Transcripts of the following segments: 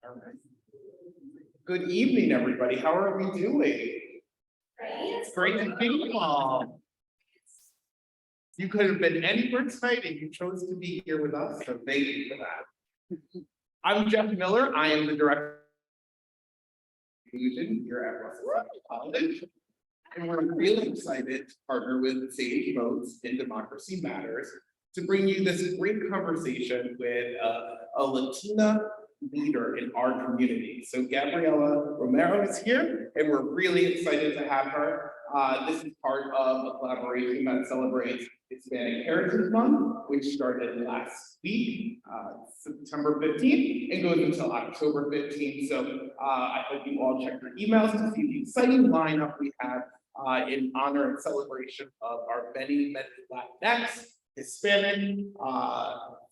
All right. Good evening, everybody. How are we doing? It's great to see you all. You could have been anywhere tonight and you chose to be here with us, so thank you for that. I'm Jeff Miller. I am the director of inclusion here at Russell College. And we're really excited to partner with Sage Votes in Democracy Matters to bring you this great conversation with a Latina leader in our community. So Gabriela Romero is here, and we're really excited to have her. This is part of a collaboration that celebrates Hispanic Heritage Month, which started last week, September 15th, and goes until October 15th. So I hope you all check your emails to see the exciting lineup we have in honor and celebration of our many LatinX, Hispanic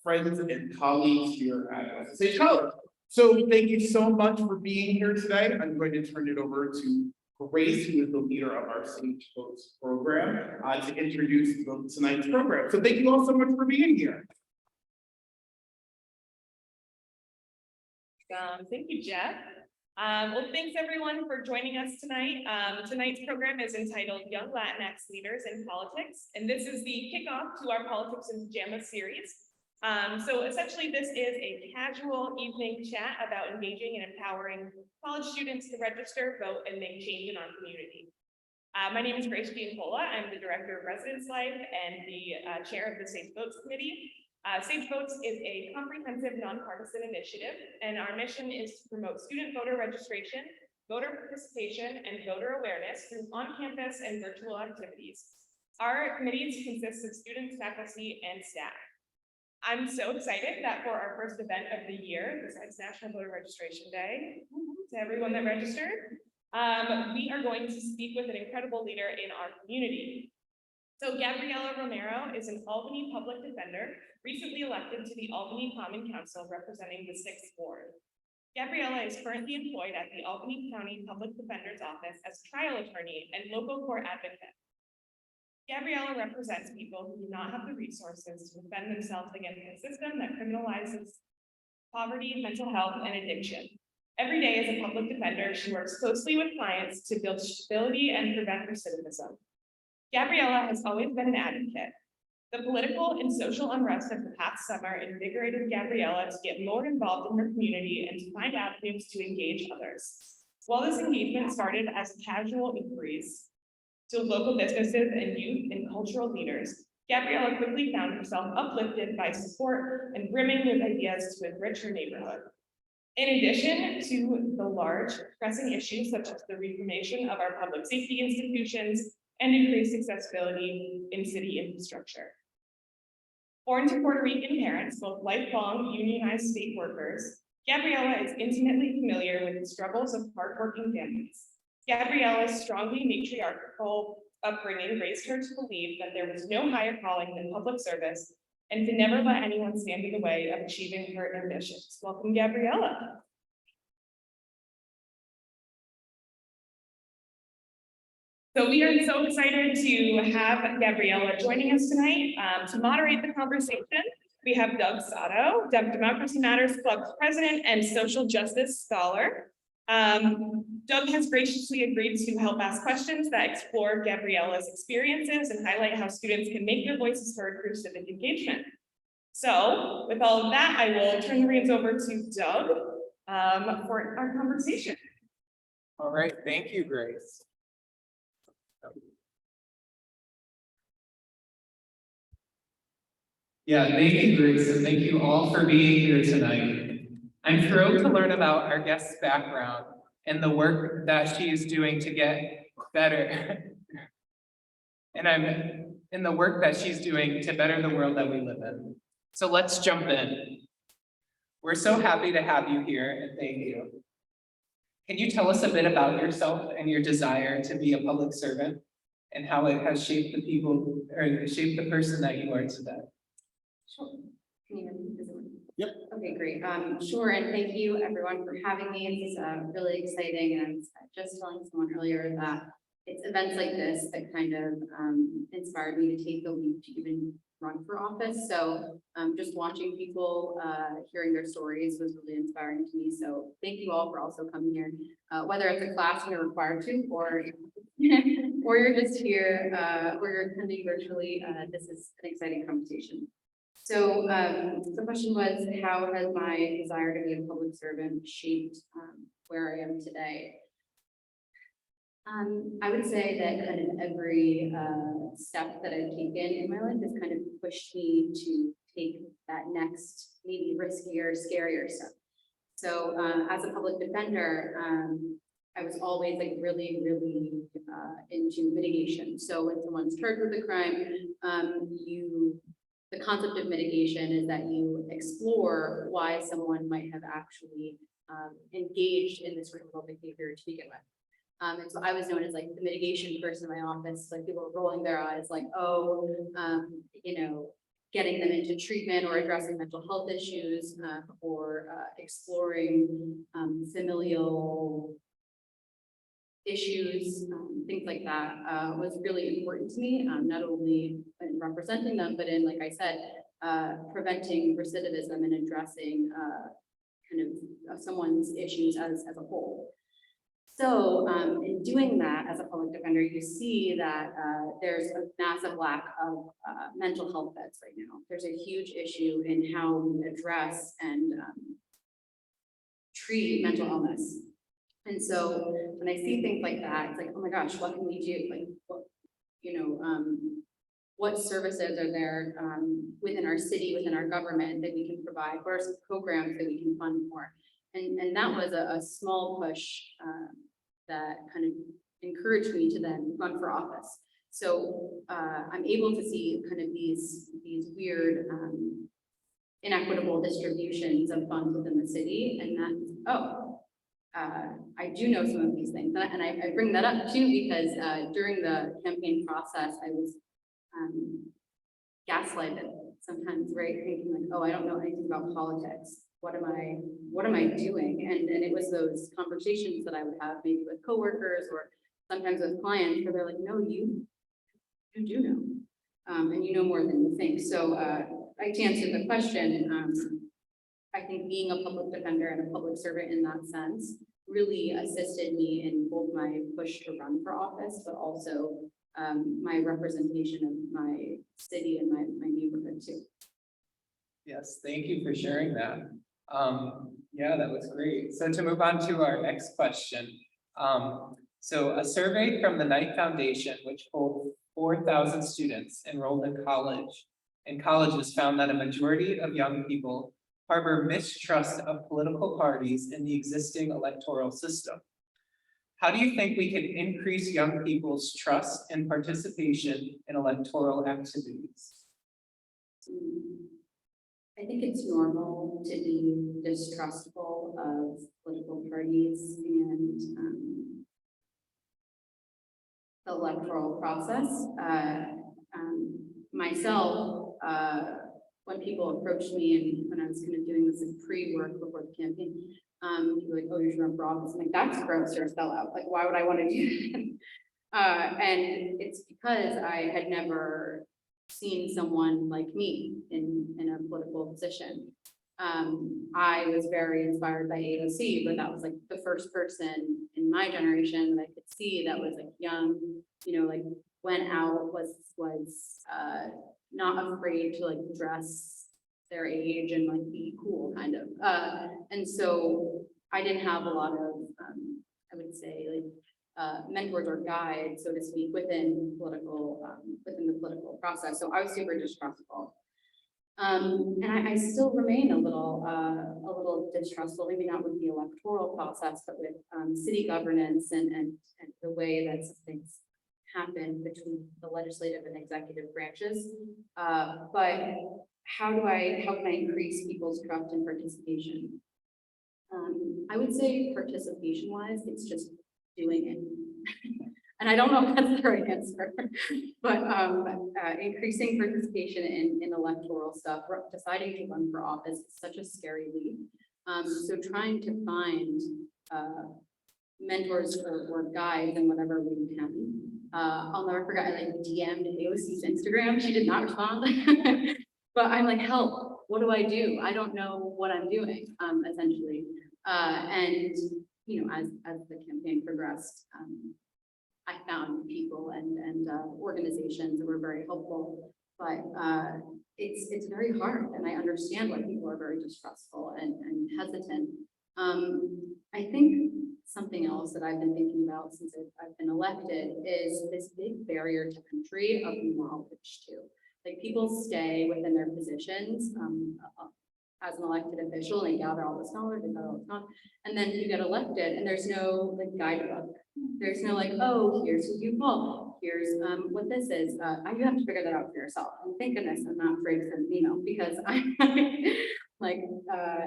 friends and colleagues here at Sage College. So thank you so much for being here today. I'm going to turn it over to Grace, who is the leader of our Sage Votes program, to introduce tonight's program. So thank you all so much for being here. Thank you, Jeff. Well, thanks everyone for joining us tonight. Tonight's program is entitled Young Latinx Leaders in Politics, and this is the kickoff to our Politics in Pajamas series. So essentially, this is a casual evening chat about engaging and empowering college students to register, vote, and make change in our community. My name is Grace Giancola. I'm the Director of Residence Life and the Chair of the Sage Votes Committee. Sage Votes is a comprehensive nonpartisan initiative, and our mission is to promote student voter registration, voter participation, and voter awareness through on-campus and virtual activities. Our committees consist of students, faculty, and staff. I'm so excited that for our first event of the year, besides National Voter Registration Day, to everyone that registered, we are going to speak with an incredible leader in our community. So Gabriela Romero is an Albany public defender, recently elected to the Albany Common Council representing the 6th Ward. Gabriela is currently employed at the Albany County Public Defender's Office as trial attorney and local court advocate. Gabriela represents people who do not have the resources to defend themselves against a system that criminalizes poverty, mental health, and addiction. Every day as a public defender, she works closely with clients to build stability and prevent recidivism. Gabriela has always been an advocate. The political and social unrest of the past summer invigorated Gabriela to get more involved in her community and to find avenues to engage others. While this engagement started as casual inquiries to local businesses and youth and cultural leaders, Gabriela quickly found herself uplifted by support and brimming with ideas to enrich her neighborhood. In addition to the large pressing issues such as the reformation of our public safety institutions and increased accessibility in city infrastructure. Born to Puerto Rican parents, both lifelong unionized state workers, Gabriela is intimately familiar with the struggles of hardworking families. Gabriela's strongly matriarchal upbringing raised her to believe that there was no higher calling than public service and to never let anyone stand in the way of achieving her ambitions. Welcome, Gabriela. So we are so excited to have Gabriela joining us tonight to moderate the conversation. We have Doug Sato, Democracy Matters Club's president and social justice scholar. Doug has graciously agreed to help ask questions that explore Gabriela's experiences and highlight how students can make their voices heard through civic engagement. So with all of that, I will turn the reins over to Doug for our conversation. All right, thank you, Grace. Yeah, thank you, Grace, and thank you all for being here tonight. I'm thrilled to learn about our guest's background and the work that she is doing to get better. And I'm in the work that she's doing to better the world that we live in. So let's jump in. We're so happy to have you here, and thank you. Can you tell us a bit about yourself and your desire to be a public servant and how it has shaped the people or shaped the person that you are today? Sure. Can you repeat this one? Yep. Okay, great. Sure, and thank you everyone for having me. This is really exciting, and I was just telling someone earlier that it's events like this that kind of inspired me to take the leap to even run for office. So just watching people, hearing their stories was really inspiring to me. So thank you all for also coming here, whether it's a class and you're required to, or or you're just here, or you're attending virtually. This is an exciting conversation. So the question was, how has my desire to be a public servant shaped where I am today? I would say that kind of every step that I've taken in my life has kind of pushed me to take that next, maybe riskier, scarier step. So as a public defender, I was always like really into mitigation. So when someone's charged with a crime, the concept of mitigation is that you explore why someone might have actually engaged in this criminal behavior to begin with. And so I was known as like the mitigation person in my office, like people were rolling their eyes like, oh, you know, getting them into treatment or addressing mental health issues, or exploring familial issues, things like that, was really important to me, not only in representing them, but in, like I said, preventing recidivism and addressing kind of someone's issues as a whole. So in doing that as a public defender, you see that there's a massive lack of mental health beds right now. There's a huge issue in how we address and treat mental illness. And so when I see things like that, it's like, oh my gosh, what can we do? Like, what, you know, what services are there within our city, within our government that we can provide? What are some programs that we can fund more? And that was a small push that kind of encouraged me to then run for office. So I'm able to see kind of these weird inequitable distributions of funds within the city, and that, I do know some of these things, and I bring that up too because during the campaign process, I was gaslighted sometimes, right? Thinking like, oh, I don't know anything about politics. What am I doing? And it was those conversations that I would have maybe with coworkers or sometimes with clients where they're like, no, you do know, and you know more than you think. So to answer the question, I think being a public defender and a public servant in that sense really assisted me in both my push to run for office, but also my representation of my city and my neighborhood too. Yes, thank you for sharing that. Yeah, that was great. So to move on to our next question. So a survey from the Knight Foundation, which polled 4,000 students enrolled in colleges, found that a majority of young people harbor mistrust of political parties in the existing electoral system. How do you think we can increase young people's trust and participation in electoral activities? I think it's normal to be distrustful of political parties and the electoral process. Myself, when people approached me and when I was kind of doing this pre-work before the campaign, people were like, oh, you should run for office. I'm like, that's gross or spell out. Like, why would I want to do that? And it's because I had never seen someone like me in a political position. I was very inspired by AOC, but that was like the first person in my generation that I could see that was like young, you know, like went out, was not afraid to like dress their age and like be cool kind of. And so I didn't have a lot of, I would say like mentors or guides, so to speak, within the political process. So I was super distrustful. And I still remain a little distrustful, maybe not with the electoral process, but with city governance and the way that some things happen between the legislative and executive branches. But how can I increase people's trust and participation? I would say participation wise, it's just doing it. And I don't know if that's the right answer, but increasing participation in electoral stuff, deciding to run for office is such a scary leap. So trying to find mentors or guides in whatever we can. I'll never forget, I like DM'd AOC's Instagram. She did not respond. But I'm like, help, what do I do? I don't know what I'm doing, essentially. And, you know, as the campaign progressed, I found people and organizations that were very helpful. But it's very hard, and I understand why people are very distrustful and hesitant. I think something else that I've been thinking about since I've been elected is this big barrier to entry of knowledge too. Like people stay within their positions as an elected official, and they gather all this knowledge, and then you get elected, and there's no like guidebook. There's no like, oh, here's who you call. Here's what this is. You have to figure that out for yourself. And thank goodness I'm not afraid to send an email, because I'm like,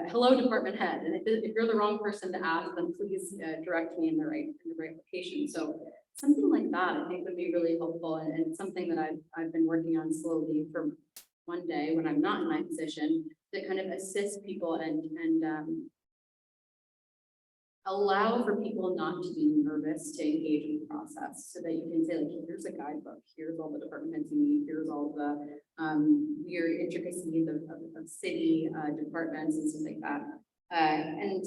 hello, department head. And if you're the wrong person to ask, then please direct me in the right location. So something like that, I think would be really helpful, and something that I've been working on slowly for one day when I'm not in my position, to kind of assist people and allow for people not to be nervous to engage in the process, so that you can say, like, here's a guidebook, here's all the department heads you need, here's all the weird intricacies of city departments and stuff like that. And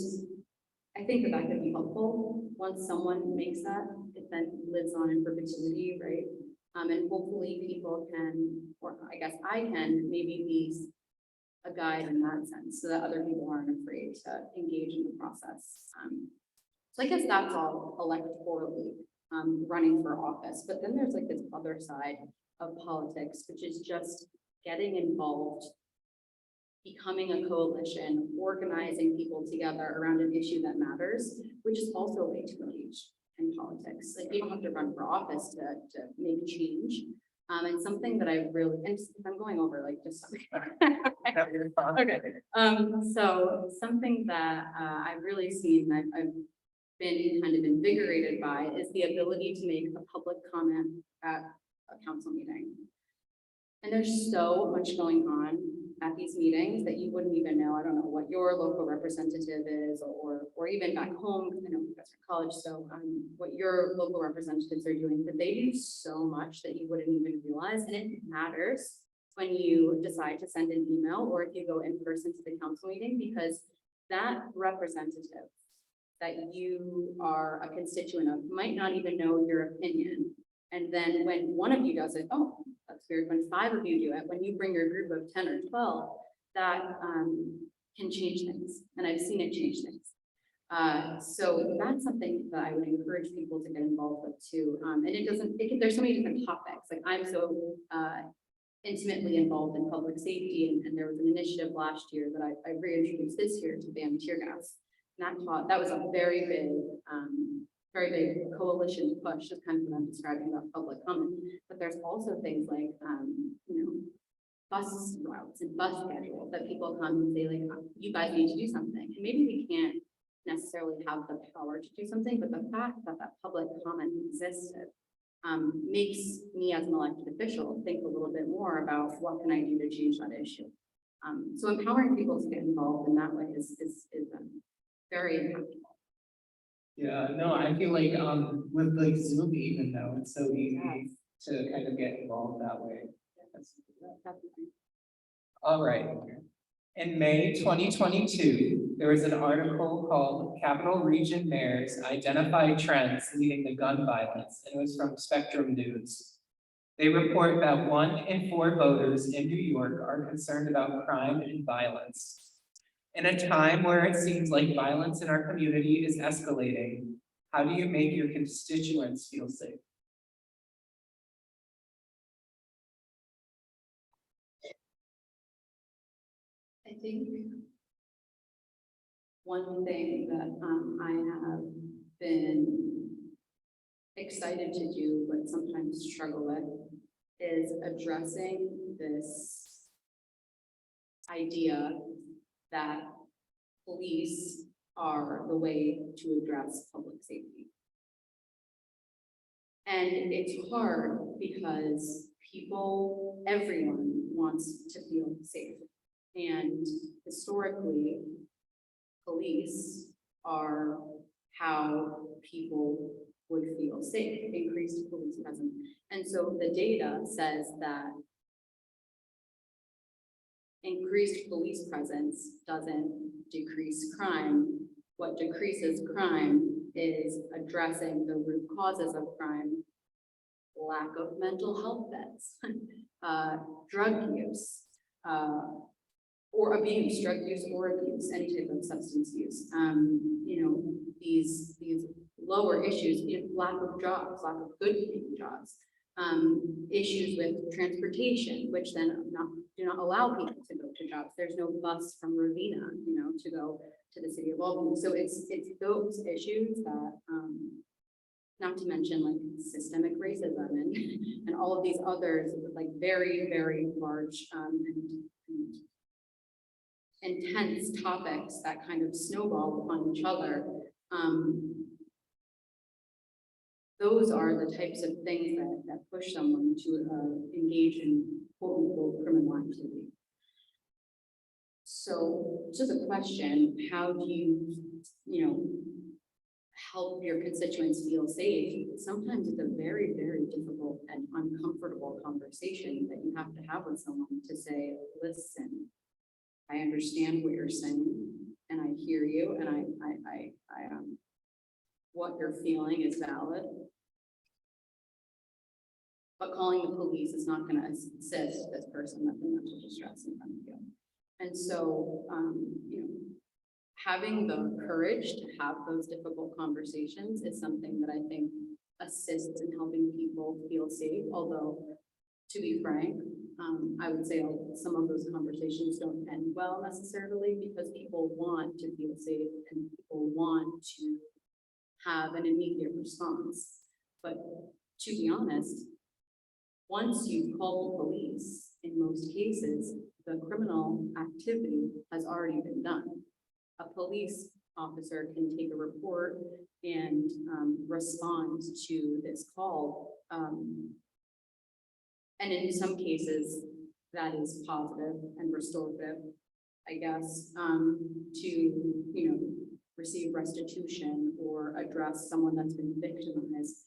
I think that could be helpful. Once someone makes that, it then lives on in perpetuity, right? And hopefully people can, or I guess I can, maybe be a guide in that sense, so that other people aren't afraid to engage in the process. So I guess that's all electorally, running for office. But then there's like this other side of politics, which is just getting involved, becoming a coalition, organizing people together around an issue that matters, which is also a way to engage in politics. Like, you don't have to run for office to make change. And something that I really, and I'm going over like just something. Okay. So something that I've really seen, I've been kind of invigorated by, is the ability to make a public comment at a council meeting. And there's so much going on at these meetings that you wouldn't even know. I don't know what your local representative is, or even back home, because I know you guys are in college, so what your local representatives are doing, but they do so much that you wouldn't even realize. And it matters when you decide to send an email, or if you go in person to the council meeting, because that representative that you are a constituent of might not even know your opinion. And then when one of you does it, oh, that's weird. When 5 of you do it, when you bring your group of 10 or 12, that can change things. And I've seen it change things. So that's something that I would encourage people to get involved with too. And there's so many different topics. Like, I'm so intimately involved in public safety, and there was an initiative last year that I reintroduced this year to ban tear gas. And that was a very big coalition push, just kind of what I'm describing about public comment. But there's also things like, bus routes and bus schedules that people come and say, like, you guys need to do something. And maybe we can't necessarily have the power to do something, but the fact that that public comment existed makes me as an elected official think a little bit more about what can I do to change that issue. So empowering people to get involved in that way is very impactful. Yeah, no, I feel like with like Zoom, even though it's so easy to kind of get involved that way. All right. In May 2022, there was an article called Capital Region Mayors Identify Trends Leading to Gun Violence, and it was from Spectrum News. They report that 1 in 4 voters in New York are concerned about crime and violence. In a time where it seems like violence in our community is escalating, how do you make your constituents feel safe? I think one thing that I have been excited to do, but sometimes struggle with, is addressing this idea that police are the way to address public safety. And it's hard because everyone wants to feel safe. And historically, police are how people would feel safe, increased police presence. And so the data says that increased police presence doesn't decrease crime. What decreases crime is addressing the root causes of crime, lack of mental health beds, drug use, or abuse, drug use or abuse, any type of substance use. You know, these lower issues, lack of jobs, lack of good paying jobs, issues with transportation, which then do not allow people to go to jobs. There's no bus from Ravina, you know, to go to the city of Albany. So it's those issues that, not to mention like systemic racism and all of these others, like very, very large and intense topics that kind of snowball upon each other. Those are the types of things that push someone to engage in quote unquote criminal activity. So to the question, how do you know, help your constituents feel safe? Sometimes it's a very, very difficult and uncomfortable conversation that you have to have with someone to say, listen, I understand what you're saying and I hear you and I what you're feeling is valid. But calling the police is not going to assist this person that's in mental distress in front of you. And so, you know, having the courage to have those difficult conversations is something that I think assists in helping people feel safe. Although, to be frank, I would say some of those conversations don't end well necessarily because people want to feel safe and people want to have an immediate response. But to be honest, once you've called the police, in most cases, the criminal activity has already been done. A police officer can take a report and respond to this call. And in some cases, that is positive and restorative, I guess, to, you know, receive restitution or address someone that's been victimized.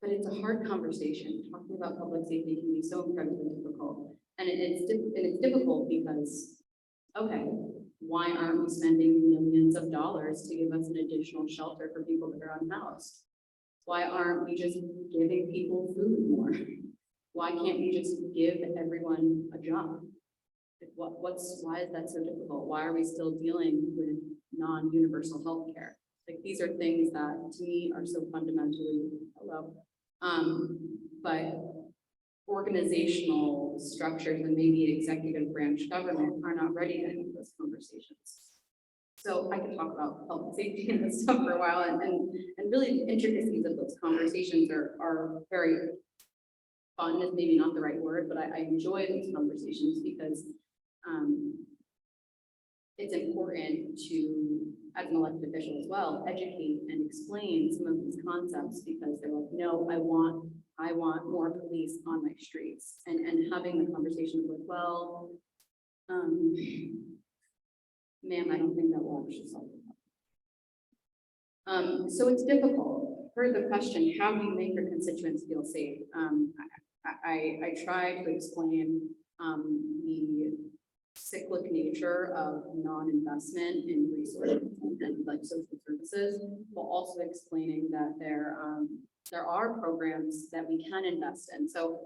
But it's a hard conversation. Talking about public safety can be so incredibly difficult. And it's difficult because, okay, why aren't we spending millions of dollars to give us an additional shelter for people that are unhoused? Why aren't we just giving people food more? Why can't we just give everyone a job? Why is that so difficult? Why are we still dealing with non-universal health care? Like these are things that to me are so fundamentally low. But organizational structures and maybe executive branch government are not ready to have those conversations. So I could talk about public safety and this stuff for a while, and really the intricacies of those conversations are very fun, is maybe not the right word, but I enjoy those conversations because it's important to, as an elected official as well, educate and explain some of these concepts because they're like, no, I want more police on my streets, and having the conversation with, well, ma'am, I don't think that will actually solve the problem. So it's difficult. For the question, how do you make your constituents feel safe? I try to explain the cyclic nature of non-investment in resources and like social services, while also explaining that there are programs that we can invest in. So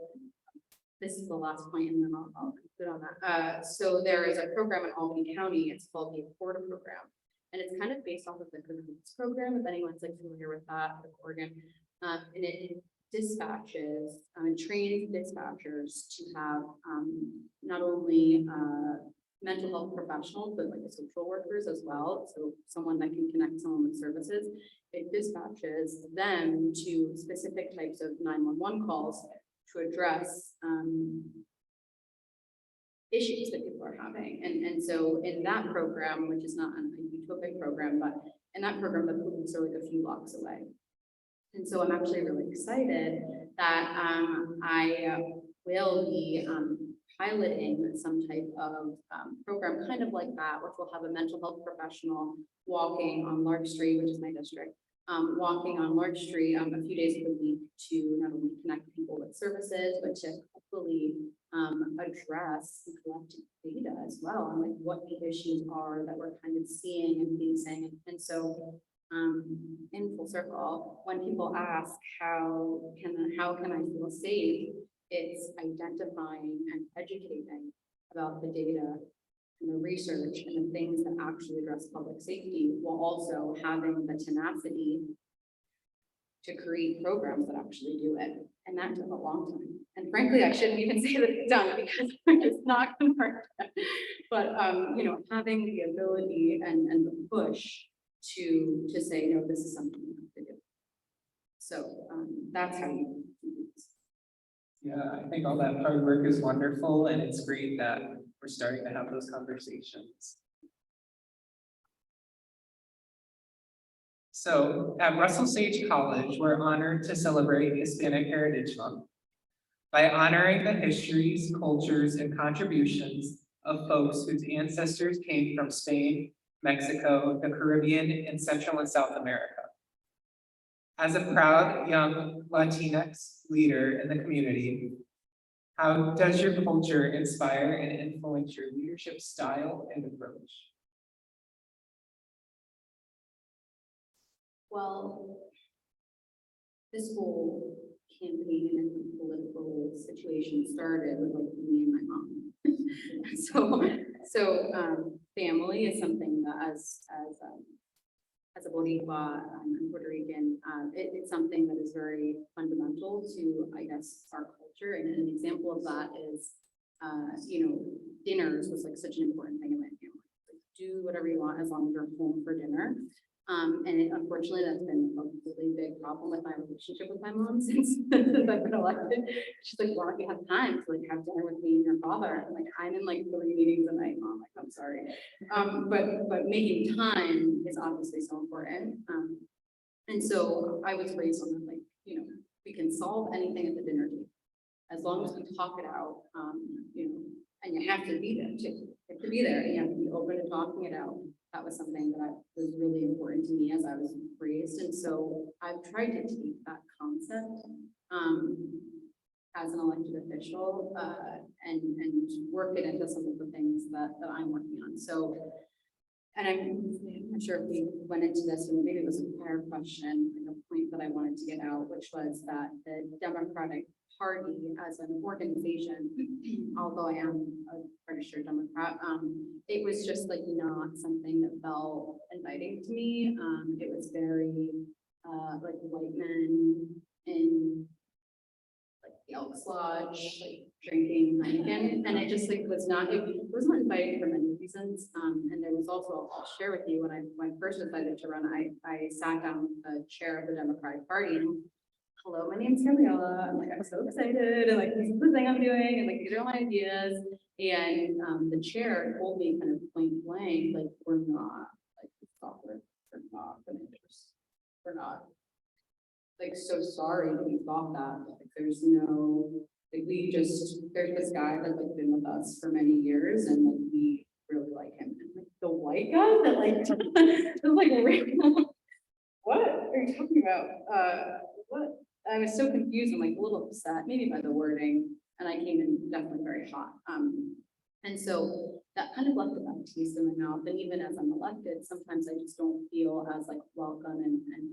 this is the last point, and then I'll conclude on that. So there is a program in Albany County. It's called the Accorda program, and it's kind of based off of the CAHOOTS program. If anyone's like familiar with that, the Oregon, and it dispatches and trains dispatchers to have not only mental health professionals, but like social workers as well. So someone that can connect someone with services. It dispatches them to specific types of 911 calls to address issues that people are having. And so in that program, which is not a utopic program, but in that program, the police are like a few blocks away. And so I'm actually really excited that I will be piloting some type of program kind of like that, which will have a mental health professional walking on Lark Street, which is my district, walking on Lark Street a few days of the week to not only connect people with services, but to hopefully address and collect data as well on like what the issues are that we're kind of seeing and facing. And so in full circle, when people ask how can I feel safe, it's identifying and educating about the data and the research and the things that actually address public safety, while also having the tenacity to create programs that actually do it. And that took a long time. And frankly, I shouldn't even say that it's done because it's not gonna work. But you know, having the ability and the push to say, no, this is something you have to do. So that's how you do this. Yeah, I think all that hard work is wonderful, and it's great that we're starting to have those conversations. So at Russell Sage College, we're honored to celebrate Hispanic Heritage Month by honoring the histories, cultures, and contributions of folks whose ancestors came from Spain, Mexico, the Caribbean, and Central and South America. As a proud young LatinX leader in the community, how does your culture inspire and influence your leadership style and approach? Well, this whole campaign and political situation started with like me and my mom. So family is something that as a Boricua and Puerto Rican, it's something that is very fundamental to, I guess, our culture. And an example of that is, you know, dinners was like such an important thing in my family. Like, do whatever you want as long as you're home for dinner. Unfortunately, that's been a really big problem with my relationship with my mom since I've been elected. She's like, why don't you have time to like have dinner with me and your father? I'm like, I'm in like 3 meetings a night, Mom. Like, I'm sorry. But making time is obviously so important. And so I was raised on that, like, you know, we can solve anything at the dinner table as long as we talk it out. You know, and you have to be there too. You have to be there and you have to be open to talking it out. That was something that was really important to me as I was raised. And so I've tried to take that concept as an elected official and work it into some of the things that I'm working on. So, and I'm not sure if we went into this, or maybe it was a prior question, like a point that I wanted to get out, which was that the Democratic Party as an organization, although I am a registered Democrat, it was just like not something that felt inviting to me. It was very like white men in like the Elks Lodge, like drinking Heineken, and it just like was not inviting for many reasons. And there was also, I'll share with you, when I first decided to run, I sat down with the chair of the Democratic Party. And, hello, my name's Gabriella. I'm like, I'm so excited, and like, this is the thing I'm doing, and like, these are my ideas. And the chair told me kind of point blank, like, we're not we're not like, so sorry that you thought that. Like, there's no, like, there's this guy that's like been with us for many years, and like we really like him. And like the white guy that like was like, what are you talking about? What? I was so confused and like a little upset, maybe by the wording, and I came in definitely very hot. And so that kind of left a bad taste in my mouth. And even as I'm elected, sometimes I just don't feel as like welcome and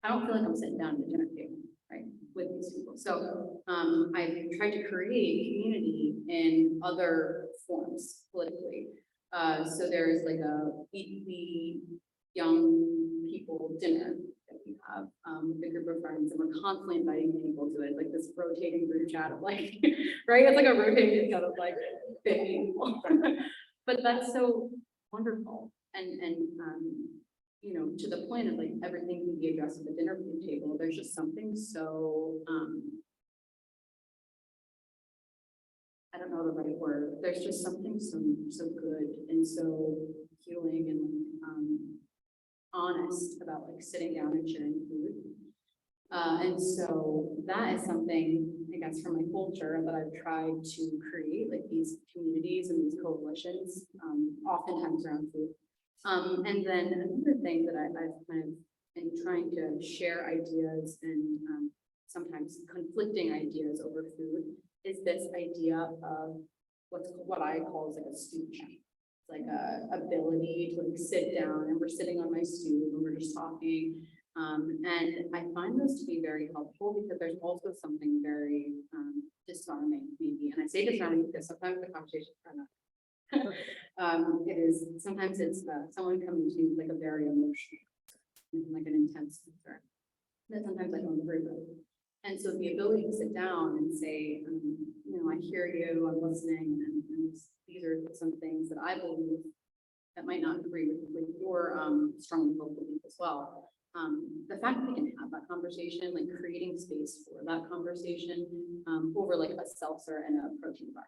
I don't feel like I'm sitting down at the dinner table, right, with these people. So I've tried to create community in other forms politically. So there's like a weekly young people dinner that we have with a group of friends, and we're constantly inviting people to it, like this rotating group chat of like, right? It's like a rotating group chat of like 50 people. But that's so wonderful. And you know, to the point of like everything can be addressed at the dinner table. There's just something so I don't know the right word. There's just something so good and so healing and honest about like sitting down and sharing food. And so that is something, I guess from my culture that I've tried to create like these communities and these coalitions, oftentimes around food. And then another thing that I've kind of been trying to share ideas and sometimes conflicting ideas over food is this idea of what I call like a stoop chat. It's like a ability to like sit down and we're sitting on my stoop and we're just talking. And I find those to be very helpful because there's also something very disarming maybe. And I say disarming because sometimes the conversation kind of it is sometimes it's someone coming to you like a very emotional, like an intense concern that sometimes I don't agree with. And so the ability to sit down and say, you know, I hear you, I'm listening, and these are some things that I believe that might not agree with your strongly held belief as well. The fact that we can have that conversation, like creating space for that conversation over like a seltzer and a protein bar,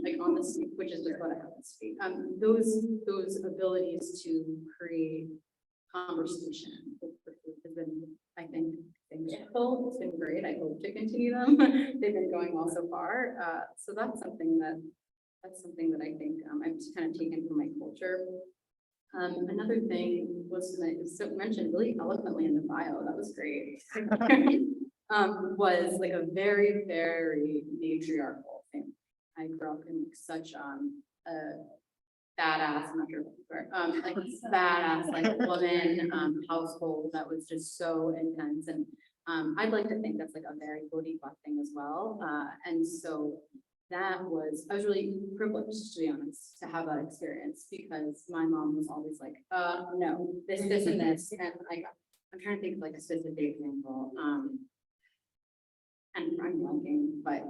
like on the street, which is just what I have on the street. Those abilities to create conversation has been, I think, wonderful. It's been great. I hope to continue them. They've been going well so far. So that's something that I think I've just kind of taken from my culture. Another thing was mentioned really eloquently in the bio. That was great. Was like a very, very matriarchal family. I grew up in such a badass, I'm not sure like badass like woman household that was just so intense. And I'd like to think that's like a very Boricua thing as well. And so I was really privileged, to be honest, to have that experience because my mom was always like, no, this, and this. And I'm trying to think of like a specific example. And I'm blanking, but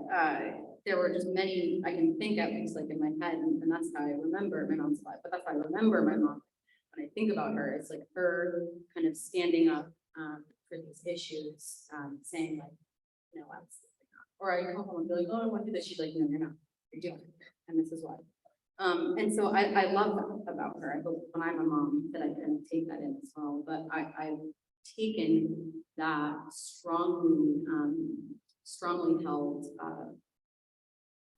there were just many I can think at least like in my head, and that's how I remember my mom's life, but that's how I remember my mom. When I think about her, it's like her kind of standing up for these issues, saying like, no, absolutely not. Or I come home and be like, oh, I want to do this. She's like, no, you're not. You're doing it. And this is why. And so I love that about her. I hope when I'm a mom that I can take that in as well. But I've taken that strongly held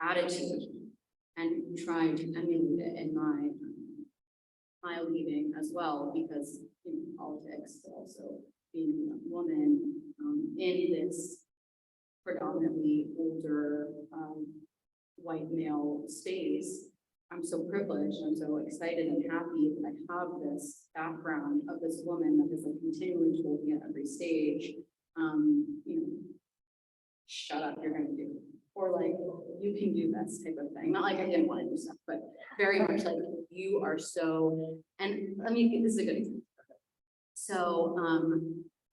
attitude and tried to emulate it in my leading as well, because in politics, also being a woman in this predominantly older white male space, I'm so privileged, I'm so excited and happy that I have this background of this woman that has like continually told me at every stage, you know, shut up, you're gonna do, or like, you can do this type of thing. Not like I didn't want to do stuff, but very much like you are so, and let me, this is a good example. So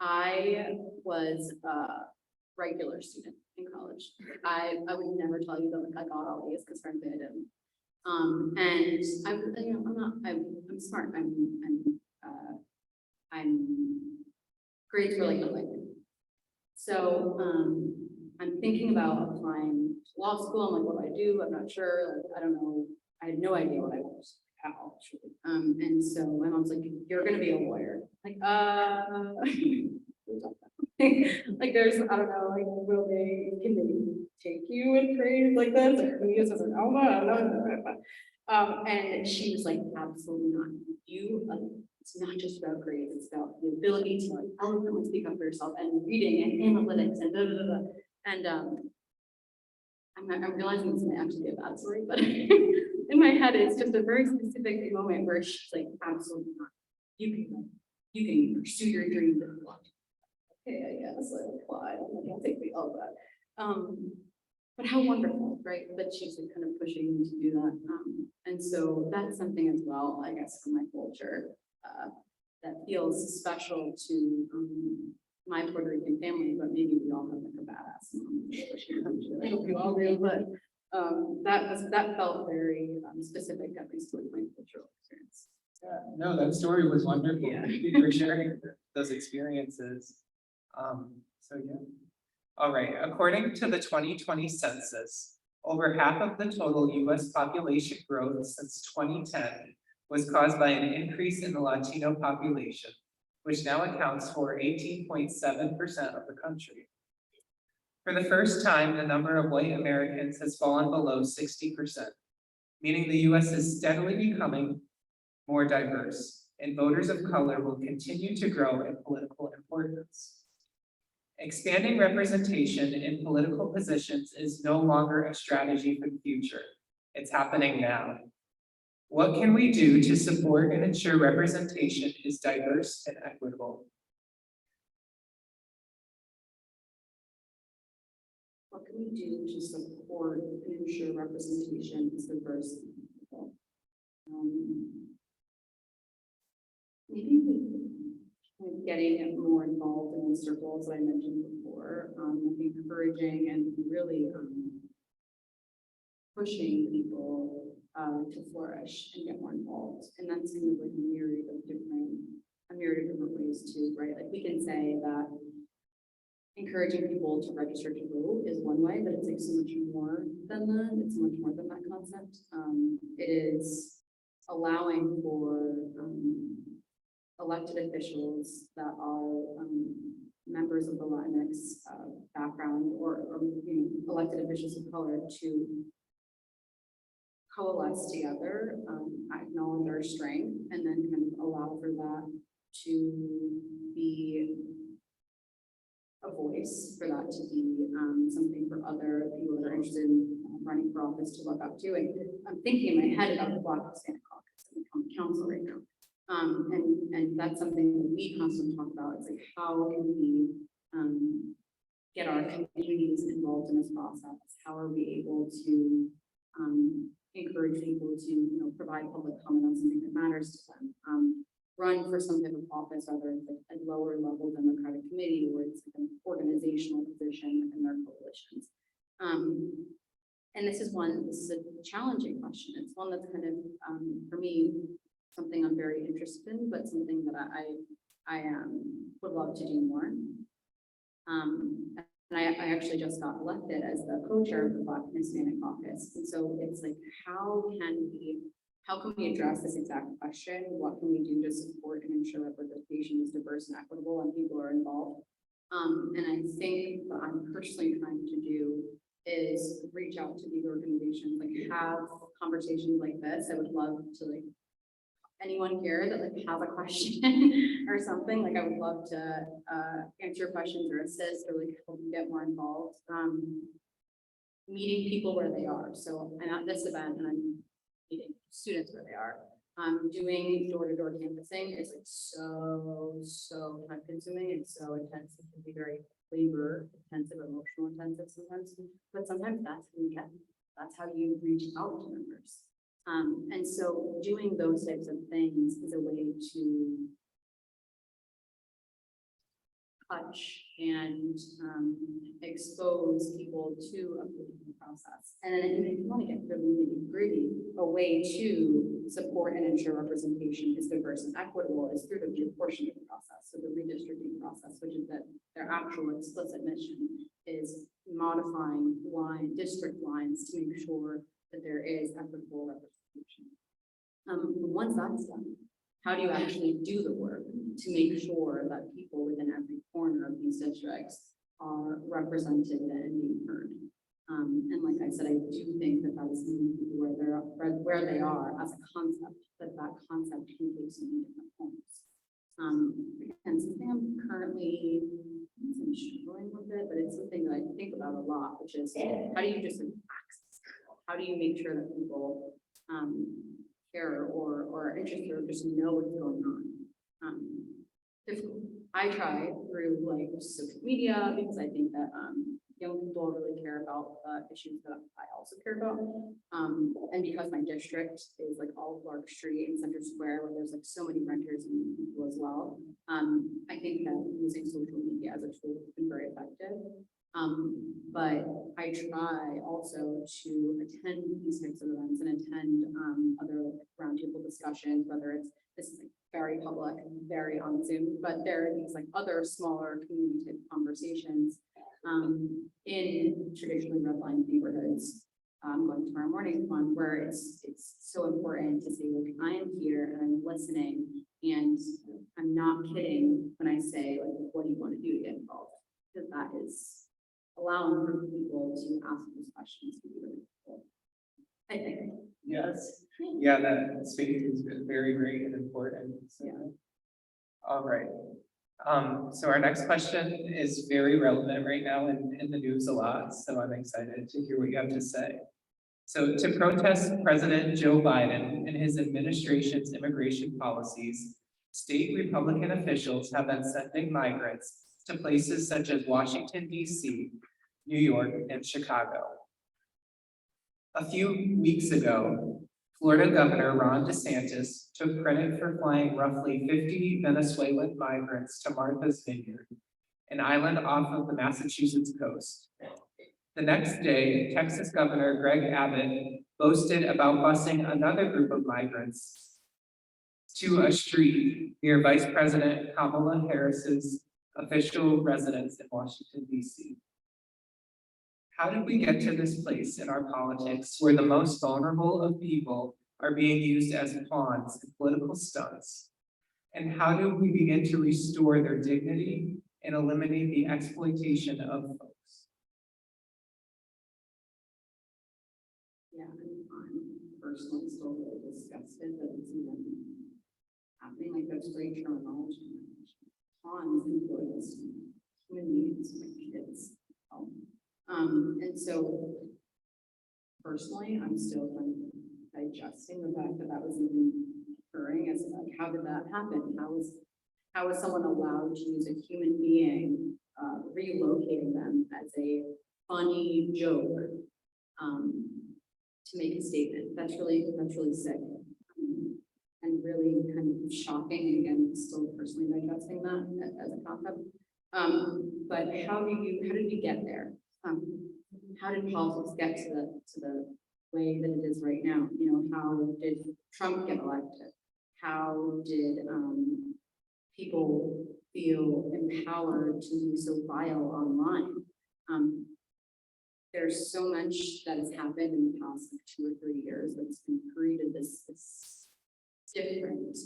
I was a regular student in college. I would never tell you that like I got all A's because frankly I didn't. And I'm smart. I'm grades were like nothing. So I'm thinking about applying to law school. I'm like, what do I do? I'm not sure. Like, I don't know. I had no idea what I was at all. And so my mom's like, you're gonna be a lawyer. Like, like there's, I don't know, like can they take you in grades like this? Or can you use as an alma? I don't know. And she was like, absolutely not. It's not just about grades, it's about the ability to like eloquently speak up for yourself and reading and analytics and blah, blah, blah, blah. And I'm realizing this may actually be a bad story, but in my head, it's just a very specific moment where she's like, absolutely not. You can pursue your dreams if you want. Okay, I guess I applied. I think we all that. But how wonderful, right? But she's like kind of pushing me to do that. And so that's something as well, I guess, for my culture that feels special to my Puerto Rican family, but maybe we all have like a badass mom. I hope you all do, but that felt very specific, at least with my cultural experience. Yeah, no, that story was wonderful. Yeah. Thank you for sharing those experiences. So yeah. All right, according to the 2020 census, over half of the total US population growth since 2010 was caused by an increase in the Latino population, which now accounts for 18.7% of the country. For the first time, the number of white Americans has fallen below 60%, meaning the US is steadily becoming more diverse, and voters of color will continue to grow in political importance. Expanding representation in political positions is no longer a strategy for the future. It's happening now. What can we do to support and ensure representation is diverse and equitable? What can we do to support and ensure representation is diverse and equitable? Maybe getting more involved in the circles I mentioned before, encouraging and really pushing people to flourish and get more involved. And that's kind of like a myriad of different ways too, right? Like we can say that encouraging people to register to vote is one way, but it's like so much more than that. It's much more than that concept. It is allowing for elected officials that are members of the LatinX background or elected officials of color to coalesce together, acknowledge our strength, and then kind of allow for that to be a voice, for that to be something for other people that are interested in running for office to look up to. And I'm thinking in my head about the Black Hispanic Caucus and the county council right now. And that's something that we constantly talk about. It's like, how can we get our communities involved in this process? How are we able to encourage people to, provide public comment on something that matters to them? Run for some type of office, whether it's like a lower level Democratic committee or it's like an organizational position in their coalitions. And this is a challenging question. It's one that's kind of, for me, something I'm very interested in, but something that I would love to do more. And I actually just got elected as the co-chair of the Black Hispanic Caucus. And so it's like, how can we address this exact question? What can we do to support and ensure that representation is diverse and equitable and people are involved? And I think what I'm personally trying to do is reach out to these organizations, like have conversations like this. I would love to anyone here that has a question or something, I would love to answer questions or assist or help you get more involved. Meeting people where they are. So I'm at this event and I'm meeting students where they are. Doing door-to-door canvassing is so time consuming and so intense. It can be very labor intensive, emotional intensive sometimes, but sometimes that's how you reach out to members. And so doing those types of things is a way to touch and expose people to a political process. And then if you want to get really nitty-gritty, a way to support and ensure representation is diverse and equitable is through the reapportionment process. So the redistricting process, which is that their actual explicit mission is modifying district lines to make sure that there is equitable representation. Once that's done, how do you actually do the work to make sure that people within every corner of these districts are represented and being heard? And like I said, I do think that is meeting people where they are as a concept, that concept can take so many different forms. And something I'm currently struggling with it, but it's something that I think about a lot, which is how do you just access people? How do you make sure that people care or are interested or just know what's going on? If I try through social media, because I think that young people really care about issues that I also care about. And because my district is all of Lark Street and Center Square, where there's so many renters and people as well, I think that using social media as a tool has been very effective. But I try also to attend these types of events and attend other roundtable discussions, whether this is very public, very on Zoom, but there are these other smaller community type conversations in traditionally redlined neighborhoods. I'm going tomorrow morning one where it's so important to say, look, I am here and I'm listening, and I'm not kidding when I say, what do you want to do to get involved? Because that is allowing for people to ask those questions can be really cool. I think. Yes, yeah, that space is very great and important, so. Yeah. All right, so our next question is very relevant right now and in the news a lot, so I'm excited to hear what you have to say. So to protest President Joe Biden and his administration's immigration policies, state Republican officials have been sending migrants to places such as Washington, D.C., New York, and Chicago. A few weeks ago, Florida Governor Ron DeSantis took credit for flying roughly 50 Venezuelan migrants to Martha's Vineyard, an island off of the Massachusetts coast. The next day, Texas Governor Greg Abbott boasted about busing another group of migrants to a street near Vice President Kamala Harris's official residence in Washington, D.C. How did we get to this place in our politics where the most vulnerable of people are being used as pawns in political stunts? And how do we begin to restore their dignity and eliminate the exploitation of folks? Yeah, I'm personally still really disgusted that it's even happening. Like, that's great terminology. Pawns, employees, human beings, my kids. And so personally, I'm still kind of digesting the fact that that was even occurring. As like, how did that happen? How was someone allowed to use a human being, relocating them as a funny joke, to make a statement? That's really sick, and really kind of shocking. Again, still personally digesting that as a concept. But how did we get there? How did politics get to the way that it is right now? You know, how did Trump get elected? How did people feel empowered to be so vile online? There's so much that has happened in the past like 2 or 3 years that's created this different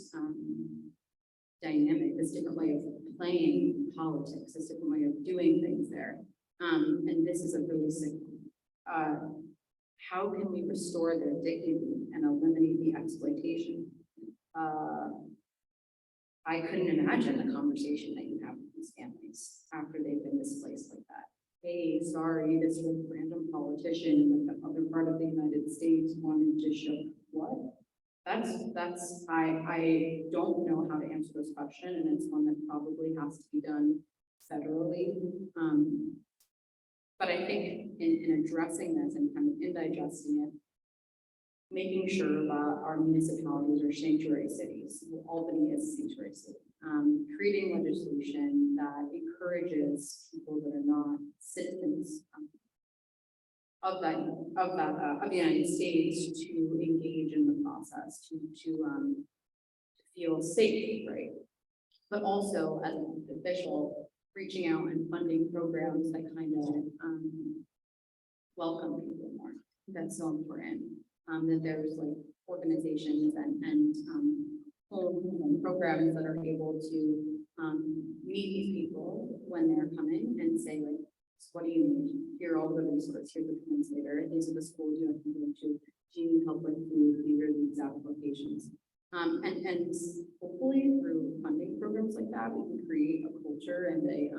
dynamic, this different way of playing politics, this different way of doing things there. And this is a really sick one. How can we restore their dignity and eliminate the exploitation? I couldn't imagine the conversation that you have with these families after they've been displaced like that. Hey, sorry, this like random politician in like the other part of the United States wanted to show what? I don't know how to answer this question, and it's one that probably has to be done federally. But I think in addressing this and kind of indigesting it, making sure that our municipalities are sanctuary cities. Albany is a sanctuary city. Creating legislation that encourages people that are not citizens of the United States to engage in the process, to feel safe, right? But also as an official, reaching out and funding programs that kind of welcome people more. That's so important. That there's like organizations and programs that are able to meet these people when they're coming and say like, what do you need? Here are all the resources, here's the translator, these are the schools you have to go to, do you need help with food, these are the exact locations. And hopefully through funding programs like that, we can create a culture and a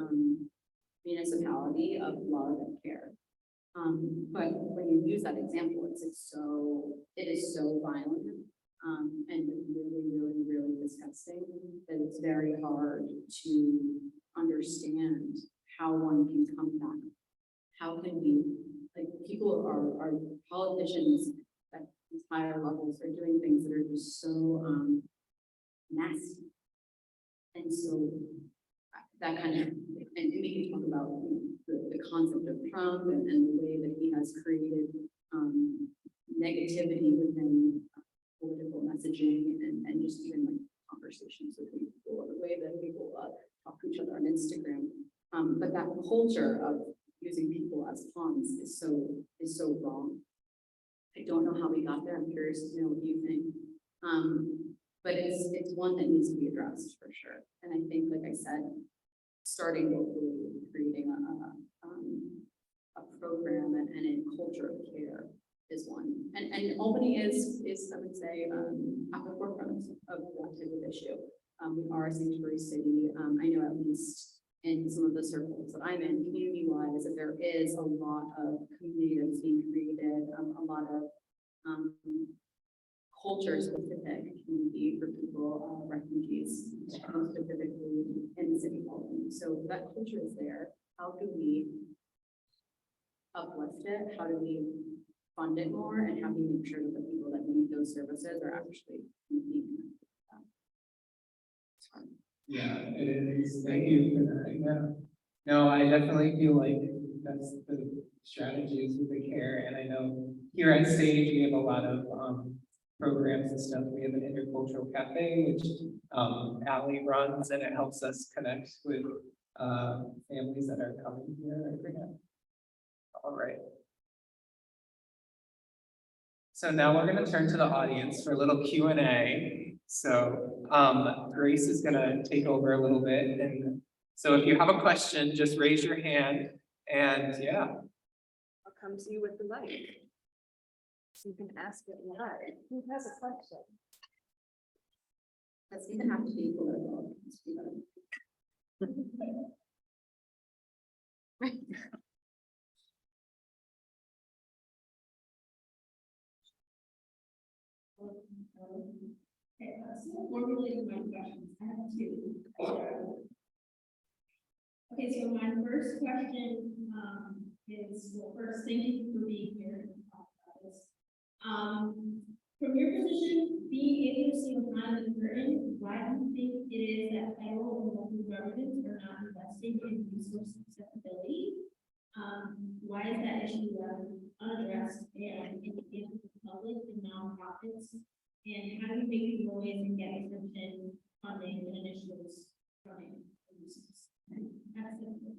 municipality of love and care. But when you use that example, it is so violent and really disgusting that it's very hard to understand how one can come back. How can we, like, people are politicians at these higher levels are doing things that are just so nasty. And so that kind of, and we can talk about the concept of Trump and the way that he has created negativity within political messaging and just even like conversations with people, the way that people talk to each other on Instagram. But that culture of using people as pawns is so wrong. I don't know how we got there. I'm curious to know what you think. But it's one that needs to be addressed for sure. And I think, like I said, starting locally, creating program and in culture of care is one. And Albany is, I would say, at the forefront of that type of issue. We are a sanctuary city. I know at least in some of the circles that I'm in, community-wise, that there is a lot of community that's being created, a lot of culture-specific community for people, refugees, specifically in the city of Albany. So that culture is there. How do we uplift it? How do we fund it more? And how do we make sure that the people that need those services are actually being connected with them? It's hard. Yeah, it is. Thank you for that. Yeah. No, I definitely feel like that's the strategy is with the care. And I know here at Sage, we have a lot of programs and stuff. We have an intercultural cafe, which Allie runs, and it helps us connect with families that are coming here. I forget. All right. So now we're going to turn to the audience for a little Q&A. So Grace is going to take over a little bit. And so if you have a question, just raise your hand. And yeah. I'll come to you with the mic. So you can ask it live. Who has a question? Doesn't even have to be political. So formulating my questions, I have two. Okay, so my first question is, well, first, thank you for being here and talk about this. From your position, being able to see behind the curtain, why do you think it is that federal and local governments are not investing in resource accessibility? Why is that issue left unaddressed and in the hands of the public and nonprofits? And how do you make noise and get attention funding and initiatives from resources? That's it.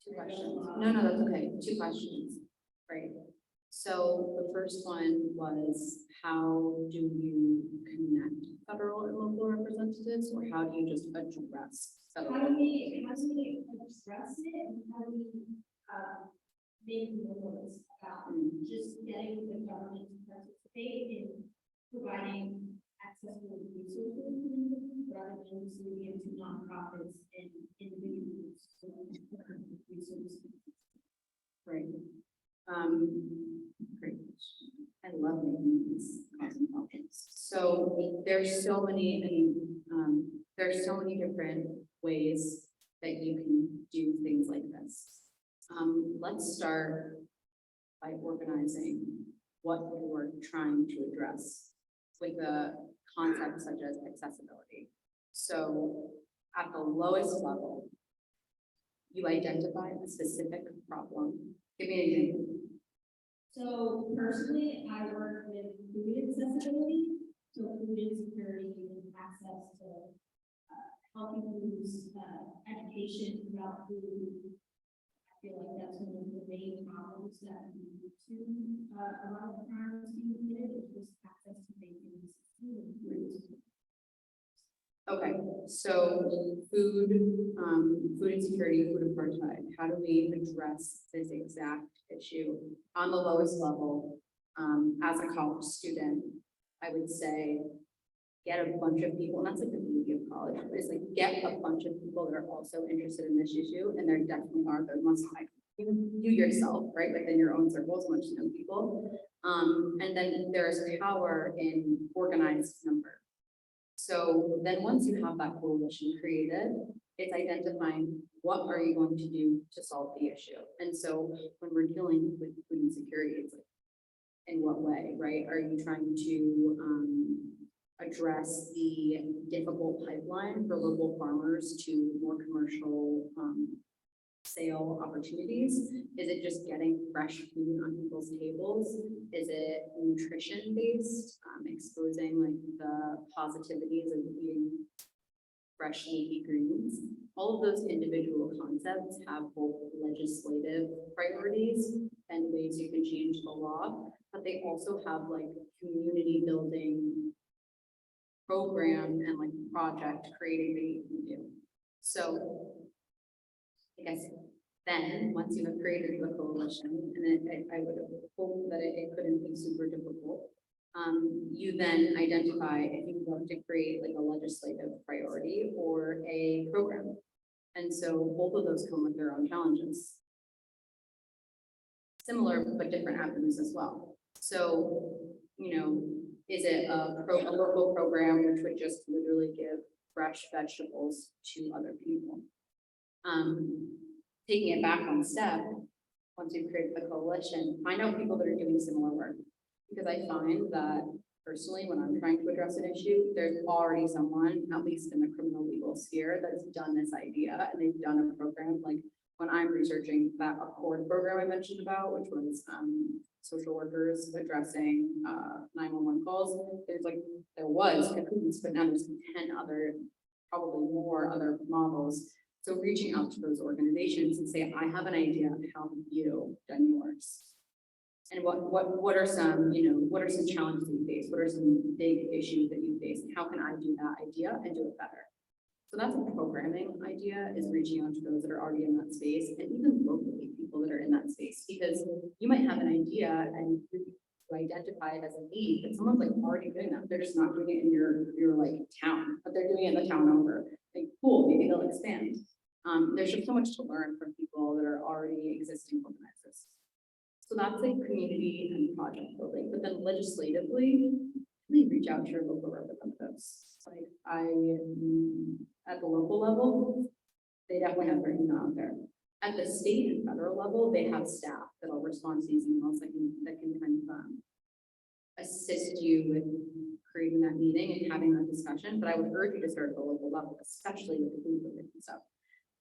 Two questions. No, that's okay. Two questions. Right. So the first one was, how do you connect federal and local representatives, or how do you just address federal? How do we address it, and how do we make noise about just getting the government to participate in providing accessible resources rather than sending it to nonprofits and individuals for resources? Right. Great. I love making these awesome topics. So there's so many, there's so many different ways that you can do things like this. Let's start by organizing what we're trying to address with a concept such as accessibility. So at the lowest level, you identify a specific problem. Give me an example. So personally, I work with food accessibility, so food insecurity and access to healthy foods, education about food. I feel like that's one of the main problems that we need to a lot of the crimes being committed is just access to basic food and food. Okay, so food insecurity, food apartheid, how do we address this exact issue on the lowest level? As a college student, I would say, get a bunch of people, and that's like the beauty of college, is like get a bunch of people that are also interested in this issue, and there definitely are, but once like you yourself, right, within your own circles, once you know people. And then there's power in organized number. So then once you have that coalition created, it's identifying what are you going to do to solve the issue. And so when we're dealing with food insecurity, it's like, in what way, right? Are you trying to address the difficult pipeline for local farmers to more commercial sale opportunities? Is it just getting fresh food on people's tables? Is it nutrition based, exposing like the positivities of eating fresh leafy greens? All of those individual concepts have both legislative priorities and ways you can change the law, but they also have like community building program and like project creating that you can do. So I guess then, once you have created a coalition, and I would hope that it couldn't be super difficult. You then identify if you want to create like a legislative priority or a program. And so both of those come with their own challenges. Similar but different avenues as well. So, you know, is it a local program which would just literally give fresh vegetables to other people? Taking it back one step, once you've created the coalition, find out people that are doing similar work. Because I find that personally, when I'm trying to address an issue, there's already someone, at least in the criminal legal sphere, that's done this idea and they've done a program. Like when I'm researching that Accord program I mentioned about, which was social workers addressing 911 calls, there was cahoots, but now there's 10 other, probably more other models. So reaching out to those organizations and say, I have an idea of how you done yours. And what are some, what are some challenges you face? What are some big issues that you face? And how can I do that idea and do it better? So that's a programming idea, is reaching out to those that are already in that space, and even locally people that are in that space, because you might have an idea and you identify it as a need, but someone's like already doing that. They're just not doing it in your like town, but they're doing it in the town over. Like, cool, maybe they'll expand. There's just so much to learn from people that are already existing organizers. So that's like community and project building, but then legislatively, really reach out to your local representatives. Like at the local level, they definitely have their email out there. At the state and federal level, they have staff that'll respond to these emails that can kind of assist you with creating that meeting and having that discussion. But I would urge you to start at the local level, especially with the food and stuff.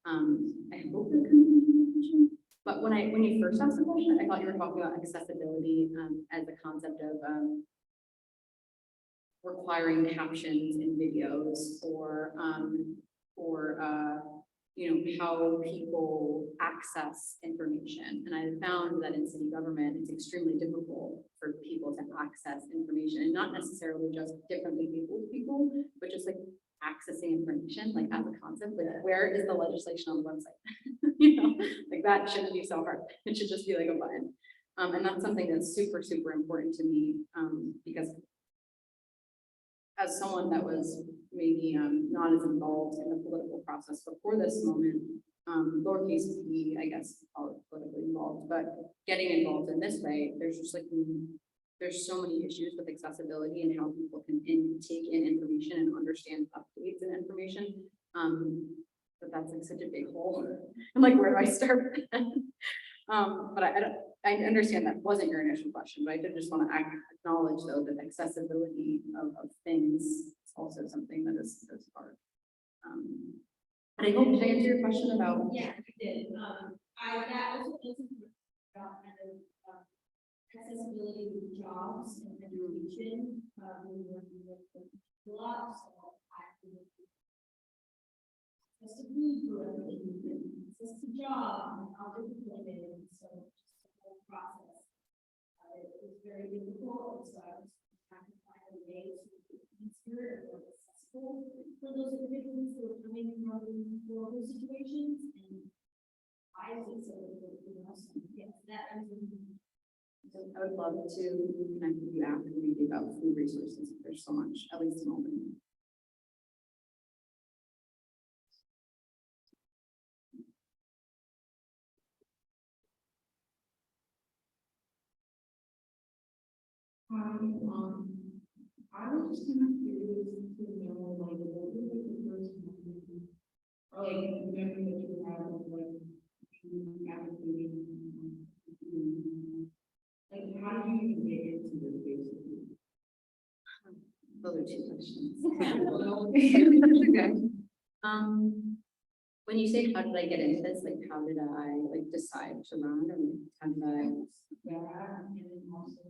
I hope that communication. But when you first asked the question, I thought you were talking about accessibility as a concept of requiring captions in videos or how people access information. And I found that in city government, it's extremely difficult for people to access information, and not necessarily just differently abled people, but just like accessing information, like as a concept, like where is the legislation on the website? Like that shouldn't be so hard. It should just be like a button. And that's something that's super, super important to me, because as someone that was maybe not as involved in the political process before this moment, lowercase p, I guess, politically involved, but getting involved in this way, there's just like, there's so many issues with accessibility and how people can take in information and understand updates and information. But that's like such a big hole. I'm like, where do I start? But I understand that wasn't your initial question, but I did just want to acknowledge though that accessibility of things is also something that is hard. And I hope, did I answer your question about? Yeah, you did. That also answers about kind of accessibility with jobs and education. We working with a lot, so access to food for everything, access to job, and how difficult it is. So just the whole process. It was very difficult, so I was trying to find a way to make it easier and more accessible for those individuals who are coming from rural situations. And why is it so difficult? So yes, that is. I would love to connect with you after we give out food resources. There's so much, at least a moment. I was just kind of curious to know, like, what was like the first memory, or like memory that you have of like application, like how did you even get into this basically? Those are two questions. That's okay. When you say how did I get into this, like how did I like decide to run, or how did I? Yeah, and then also,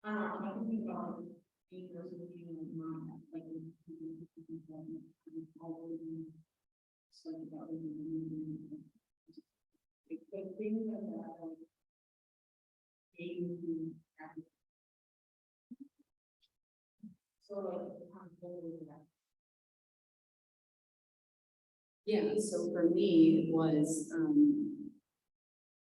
I'm thinking about being versus being a mom, like, always study about the things that gave me so like accountability that Yeah, so for me, it was,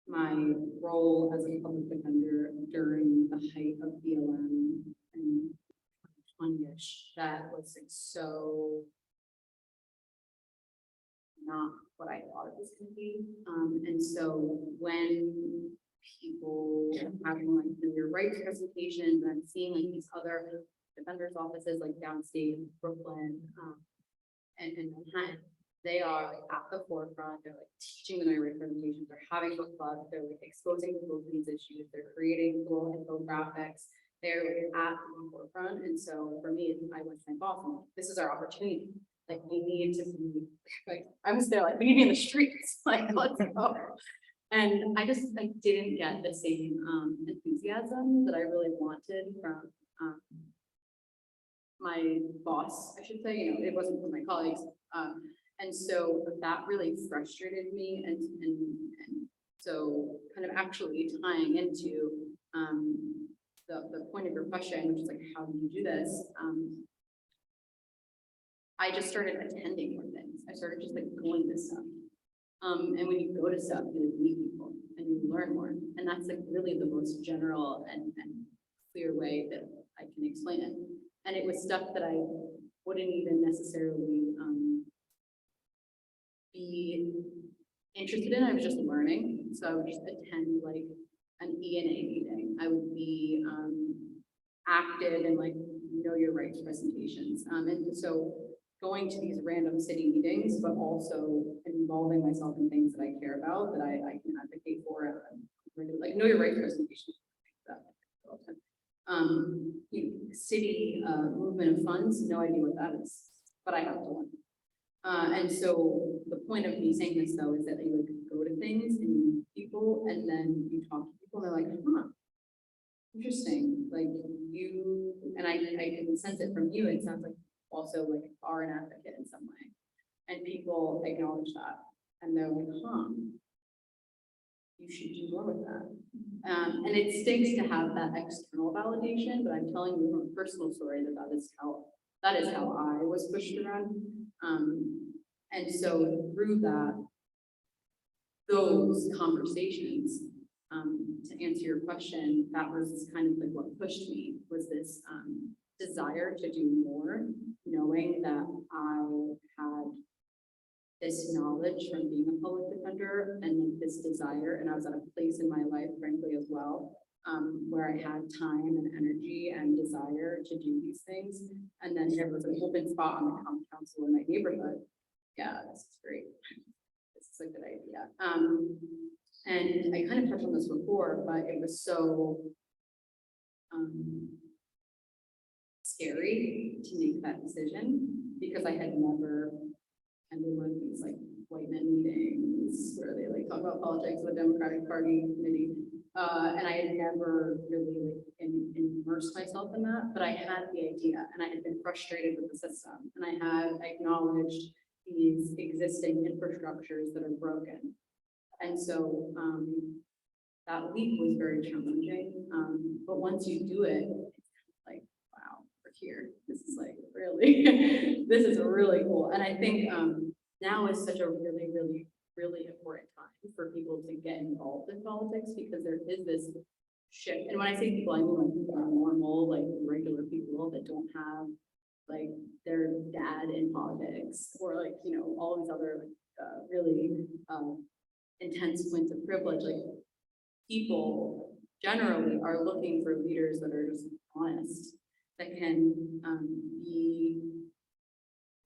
my role as a public defender during the height of BLM and 20-ish, that was like so not what I thought it was gonna be. And so when people having like your rights presentations, and I'm seeing like these other defenders offices like downstate Brooklyn, and Manhattan, they are like at the forefront. They're like teaching the minority presentations. They're having book clubs. They're like exposing people to these issues. They're creating little infographics. They're like at the forefront. And so for me, I went to my boss and like, this is our opportunity. Like we need to be like, I was there like, we need to be in the streets. Like, let's go. And I just like didn't get the same enthusiasm that I really wanted from my boss, I should say. You know, it wasn't from my colleagues. And so that really frustrated me, and so kind of actually tying into the point of your question, which is like, how do you do this? I just started attending more things. I started just like going to stuff. And when you go to stuff, you like meet people and you learn more. And that's like really the most general and clear way that I can explain it. And it was stuff that I wouldn't even necessarily be interested in. I was just learning. So I would just attend like an E&A meeting. I would be active in like know your rights presentations. And so going to these random city meetings, but also involving myself in things that I care about, that I can advocate for, like know your rights presentations. City movement of funds, no idea what that is, but I have to learn. And so the point of me saying this though is that you like go to things and you meet people, and then you talk to people, and they're like, huh, interesting. Like you, and I can sense it from you. It sounds like also like are an advocate in some way, and people acknowledge that, and they're like, huh, you should do more with that. And it stinks to have that external validation, but I'm telling you from a personal story that that is how I was pushed around. And so through those conversations, to answer your question, that was kind of like what pushed me, was this desire to do more, knowing that I had this knowledge from being a public defender and this desire, and I was at a place in my life, frankly, as well, where I had time and energy and desire to do these things. And then there was an open spot on the county council in my neighborhood. Yeah, this is great. This is a good idea. And I kind of touched on this before, but it was so scary to make that decision because I had never attended one of these like white men meetings where they like talk about politics with the Democratic Party committee. And I had never really like immersed myself in that, but I had the idea and I had been frustrated with the system, and I had acknowledged these existing infrastructures that are broken. And so that week was very challenging. But once you do it, it's like, wow, we're here. This is like really, this is really cool. And I think now is such a really, really, really important time for people to get involved in politics, because there is this shift. And when I say people, I mean like people are normal, like regular people that don't have like their dad in politics, or like, you know, all these other like really intense points of privilege. Like people generally are looking for leaders that are just honest, that can be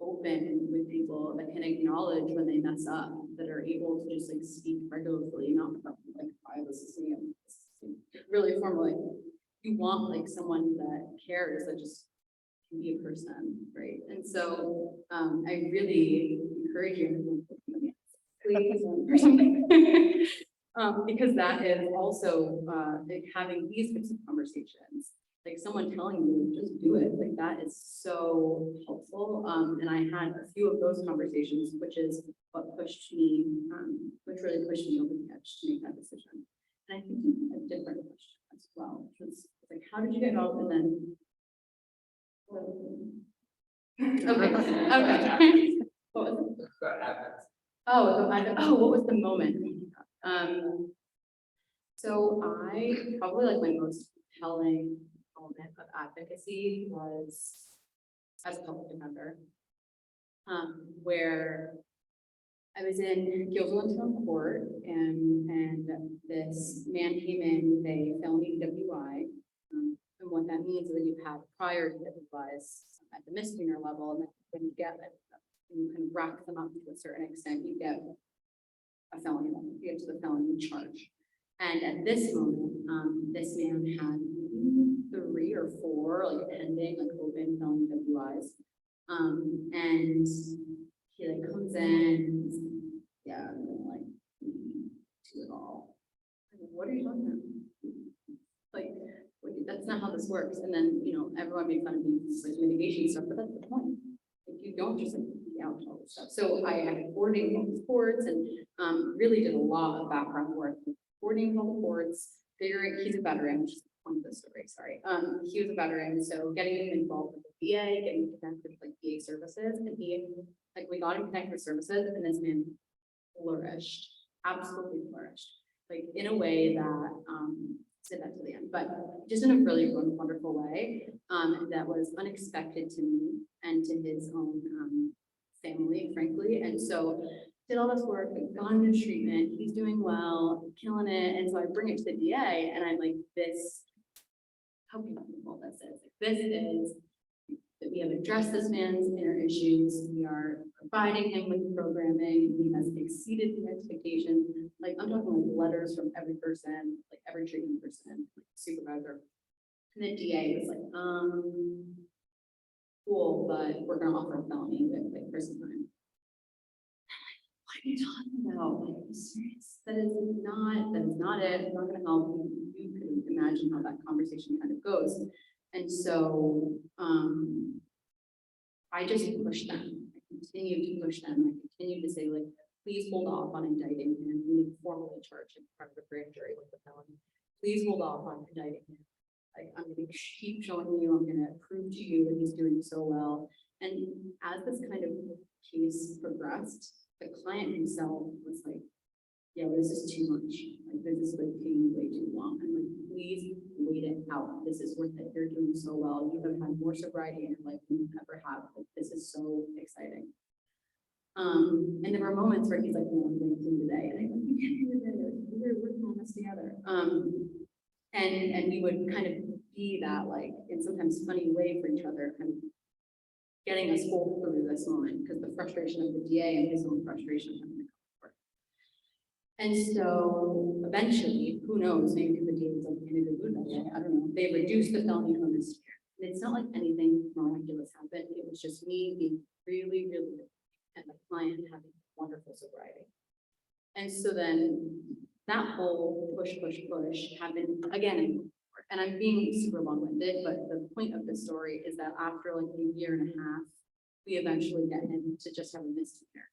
open with people, that can acknowledge when they mess up, that are able to just like speak regularly, not like, this is me, really formally. You want like someone that cares, that just can be a person, right? And so I really encourage you, please, because that is also like having these types of conversations, like someone telling you just do it, like that is so helpful. And I had a few of those conversations, which is what pushed me, which really pushed me over the edge to make that decision. And I think you have a different question as well, which was like, how did you get involved? And then okay. What was it? What was the moment? So probably like my most compelling element of advocacy was as a public defender. Where I was in Gilsland Town Court and this man came in with a felony DWI. And what that means is that you have prior DWIs at the misdemeanor level, and then when you get it, you can rack them up to a certain extent, you get a felony level, you get to the felony charge. And at this moment, this man had 3 or 4 like pending, like open felony WIs. And he like comes in, yeah, I'm gonna like do it all. Like, what are you talking about? Like, that's not how this works. And then, you know, everyone made fun of me for like mitigation stuff, but that's the point. Like, you don't just like be out all this stuff. So I had coordinated all the courts and really did a lot of background work, coordinating all the courts, figuring he's a veteran, which is the point of the story, sorry. He was a veteran, so getting him involved with the VA, getting him connected with like VA services, and we got him connected with services, and this man flourished, absolutely flourished, like in a way that say that to the end, but just in a really wonderful way that was unexpected to me and to his own family, frankly. And so did all this work, gone into treatment, he's doing well, killing it. And so I bring it to the DA and I'm like, how beautiful this is. This is that we have addressed this man's inner issues. We are providing him with programming. He has exceeded the expectations. Like I'm talking like letters from every person, like every treatment person, like supervisor. And the DA was like, cool, but we're gonna offer a felony with like prison time. What are you talking about? Like, are you serious? That is not it. It's not gonna help. You can imagine how that conversation kind of goes. And so I just pushed them. I continued to push them. I continued to say, like, please hold off on indicting him. We formally charge him in front of the grand jury with the felony. Please hold off on indicting him. Like, I'm going to keep showing you, I'm going to prove to you that he's doing so well. And as this kind of case progressed, the client himself was like, yeah, this is too much. Like, this is like taking way too long. I'm like, please wait it out. This is worth it. You're doing so well. You have had more sobriety in your life than you ever have. Like, this is so exciting. And there were moments where he's like, no, I'm going to clean today. And I go, we can't do today. We're working on this together. And we would kind of be that, like, in sometimes funny way for each other, kind of getting us all through this moment because the frustration of the DA and his own frustration having to come forward. And so eventually, who knows, maybe the DA was like in a good mood that day, I don't know, they reduced the felony from this year. And it's not like anything miraculous happened. It was just me being really, really good and the client having wonderful sobriety. And so then that whole push happened again. And I'm being super long-winded, but the point of this story is that after like a year and a half, we eventually get him to just have a misdemeanor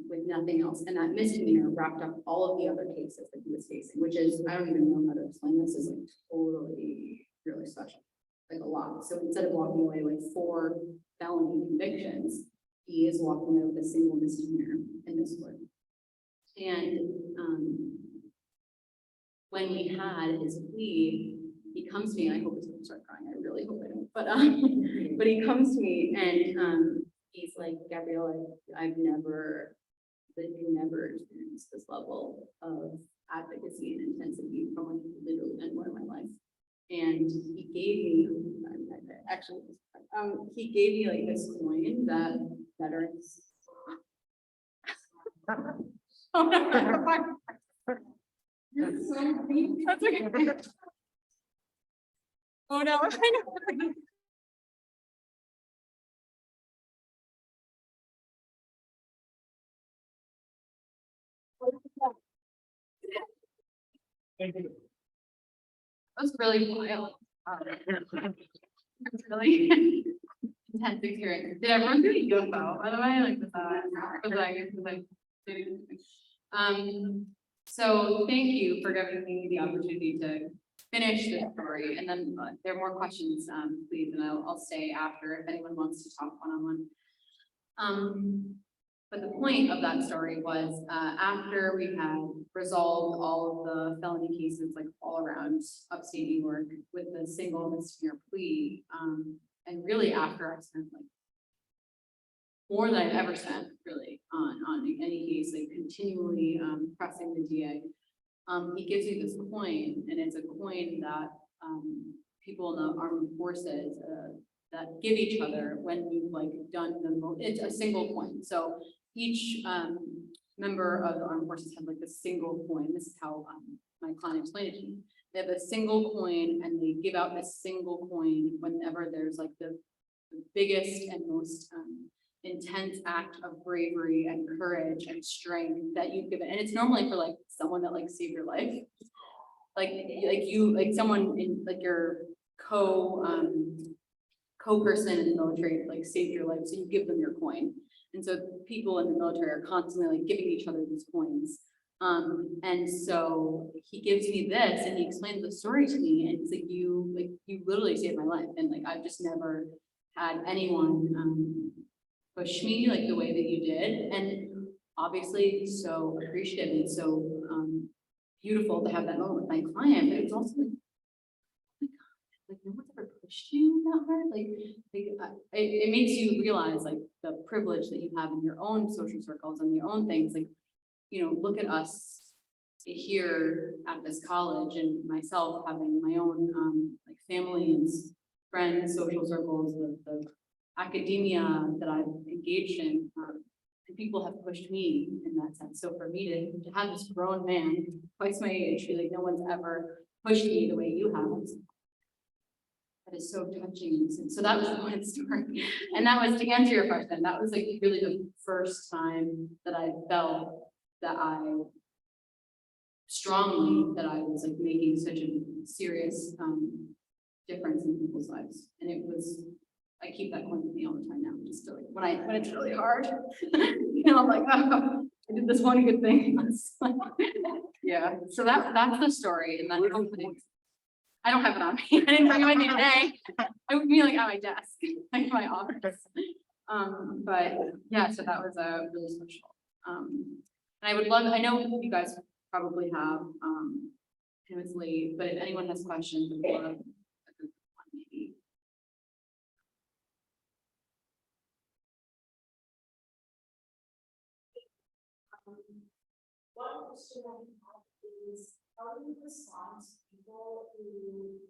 with nothing else. And that misdemeanor wrapped up all of the other cases that he was facing, which is, I don't even know how to explain this, is like totally really special, like a lot. So instead of walking away with 4 felony convictions, he is walking away with a single misdemeanor in this court. And when we had his plea, he comes to me, and I hope he's gonna start crying, I really hope I don't, but he comes to me and he's like, Gabrielle, I've never experienced this level of advocacy and intensity from like literally anyone in my life. And he gave me, actually, he gave me like this coin that veterans. Oh, no. That's okay. Oh no, I know. Thank you. That was really wild. It's really intense experience. Did everyone do a UFO, by the way? Like, so thank you for giving me the opportunity to finish the story. And then there are more questions, please, and I'll stay after if anyone wants to talk one-on-one. But the point of that story was, after we had resolved all of the felony cases, like all around upstate New York with the single misdemeanor plea, and really after I spent like more than I've ever spent really on any case, like continually, pressing the DA. He gives you this coin, and it's a coin that, people in the armed forces, that give each other when you've like done it's a single coin. So each member of the armed forces have like a single coin. This is how my client explained it to me. They have a single coin and they give out this single coin whenever there's like the biggest and most intense act of bravery and courage and strength that you've given. And it's normally for like someone that like saved your life. Like someone in like your co-person in the military like saved your life, so you give them your coin. And so people in the military are constantly like giving each other these coins. And so he gives me this and he explains the story to me, and it's like you literally saved my life. And like I've just never had anyone push me like the way that you did. And obviously so appreciative and so beautiful to have that moment with my client, but it's also like, oh my God, like no one's ever pushed you that hard. It makes you realize like the privilege that you have in your own social circles and your own things. Like, you know, look at us here at this college and myself having my own like family and friends, social circles, the academia that I've engaged in. And people have pushed me in that sense. So for me to have this grown man, twice my age, feel like no one's ever pushed me the way you have, that is so touching. And so that was one story. And that was, to answer your question, that was like really the first time that I felt that I was like making such a serious difference in people's lives. And it was, I keep that coin with me all the time now, just to like, when it's really hard, you know, I'm like, oh, I did this one good thing. Yeah, so that's the story, and that's hopefully, I don't have it on me. I didn't bring it with me today. I would be like at my desk, like my office. But yeah, so that was a really special. And I would love, I know you guys probably have, it was late, but if anyone has questions, I'd love a good one maybe. One question I have is, how do you respond to people who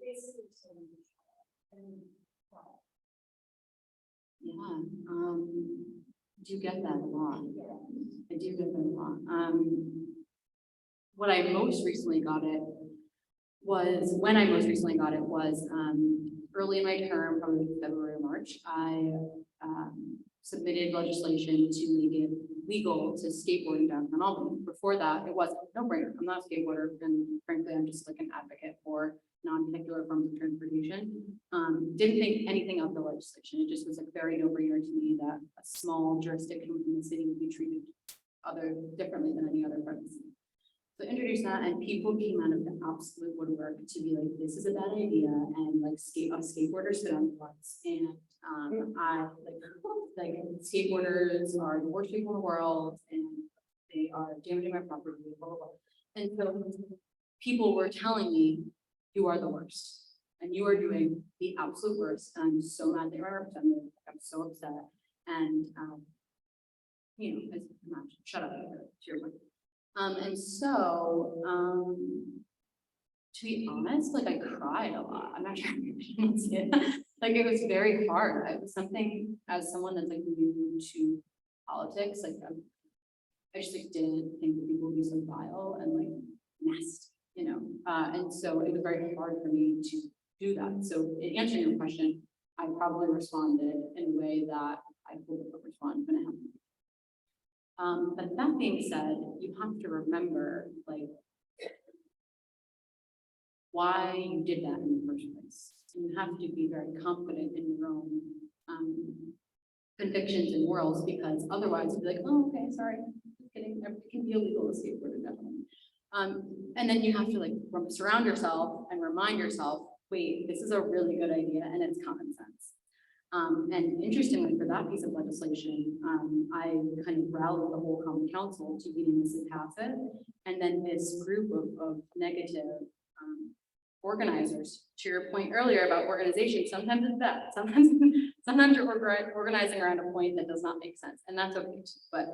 basically turn each other? And Yeah, do get that a lot. I do get that a lot. When I most recently got it was early in my term, probably February or March. I submitted legislation to make it legal to skateboard in downtown Albany. Before that, it wasn't no brainer. I'm not a skateboarder, and frankly, I'm just like an advocate for non-vehicular forms of transportation. Didn't think anything of the legislation. It just was like very no-brainer to me that a small jurisdiction within the city would be treated differently than any other part of the city. So introduced that, and people came out of the absolute woodwork to be like, this is a bad idea, and like skateboarders sit on the butts, and I like skateboarders are the worst people in the world, and they are damaging my property, blah, blah, blah. And so people were telling me, you are the worst, and you are doing the absolute worst, and I'm so mad that you're represented. I'm so upset, and you know, shut up, to your point. And so, to be honest, like I cried a lot. I'm not sure if you can see it. Like it was very hard. It was something, as someone that's like new to politics, like I just like didn't think that people would be so vile and like nasty, you know. And so it was very hard for me to do that. So in answering your question, I probably responded in a way that I would respond when it happened. But that being said, you have to remember like why you did that in the first place. You have to be very confident in your own convictions and morals, because otherwise you'd be like, oh, okay, sorry, just kidding. It can be illegal to skateboard indefinitely. And then you have to like surround yourself and remind yourself, wait, this is a really good idea and it's common sense. And interestingly, for that piece of legislation, I kind of rallied the whole common council to unanimously pass it. And then this group of negative, organizers, to your point earlier about organization, sometimes it's that, sometimes you're organizing around a point that does not make sense, and that's okay. But,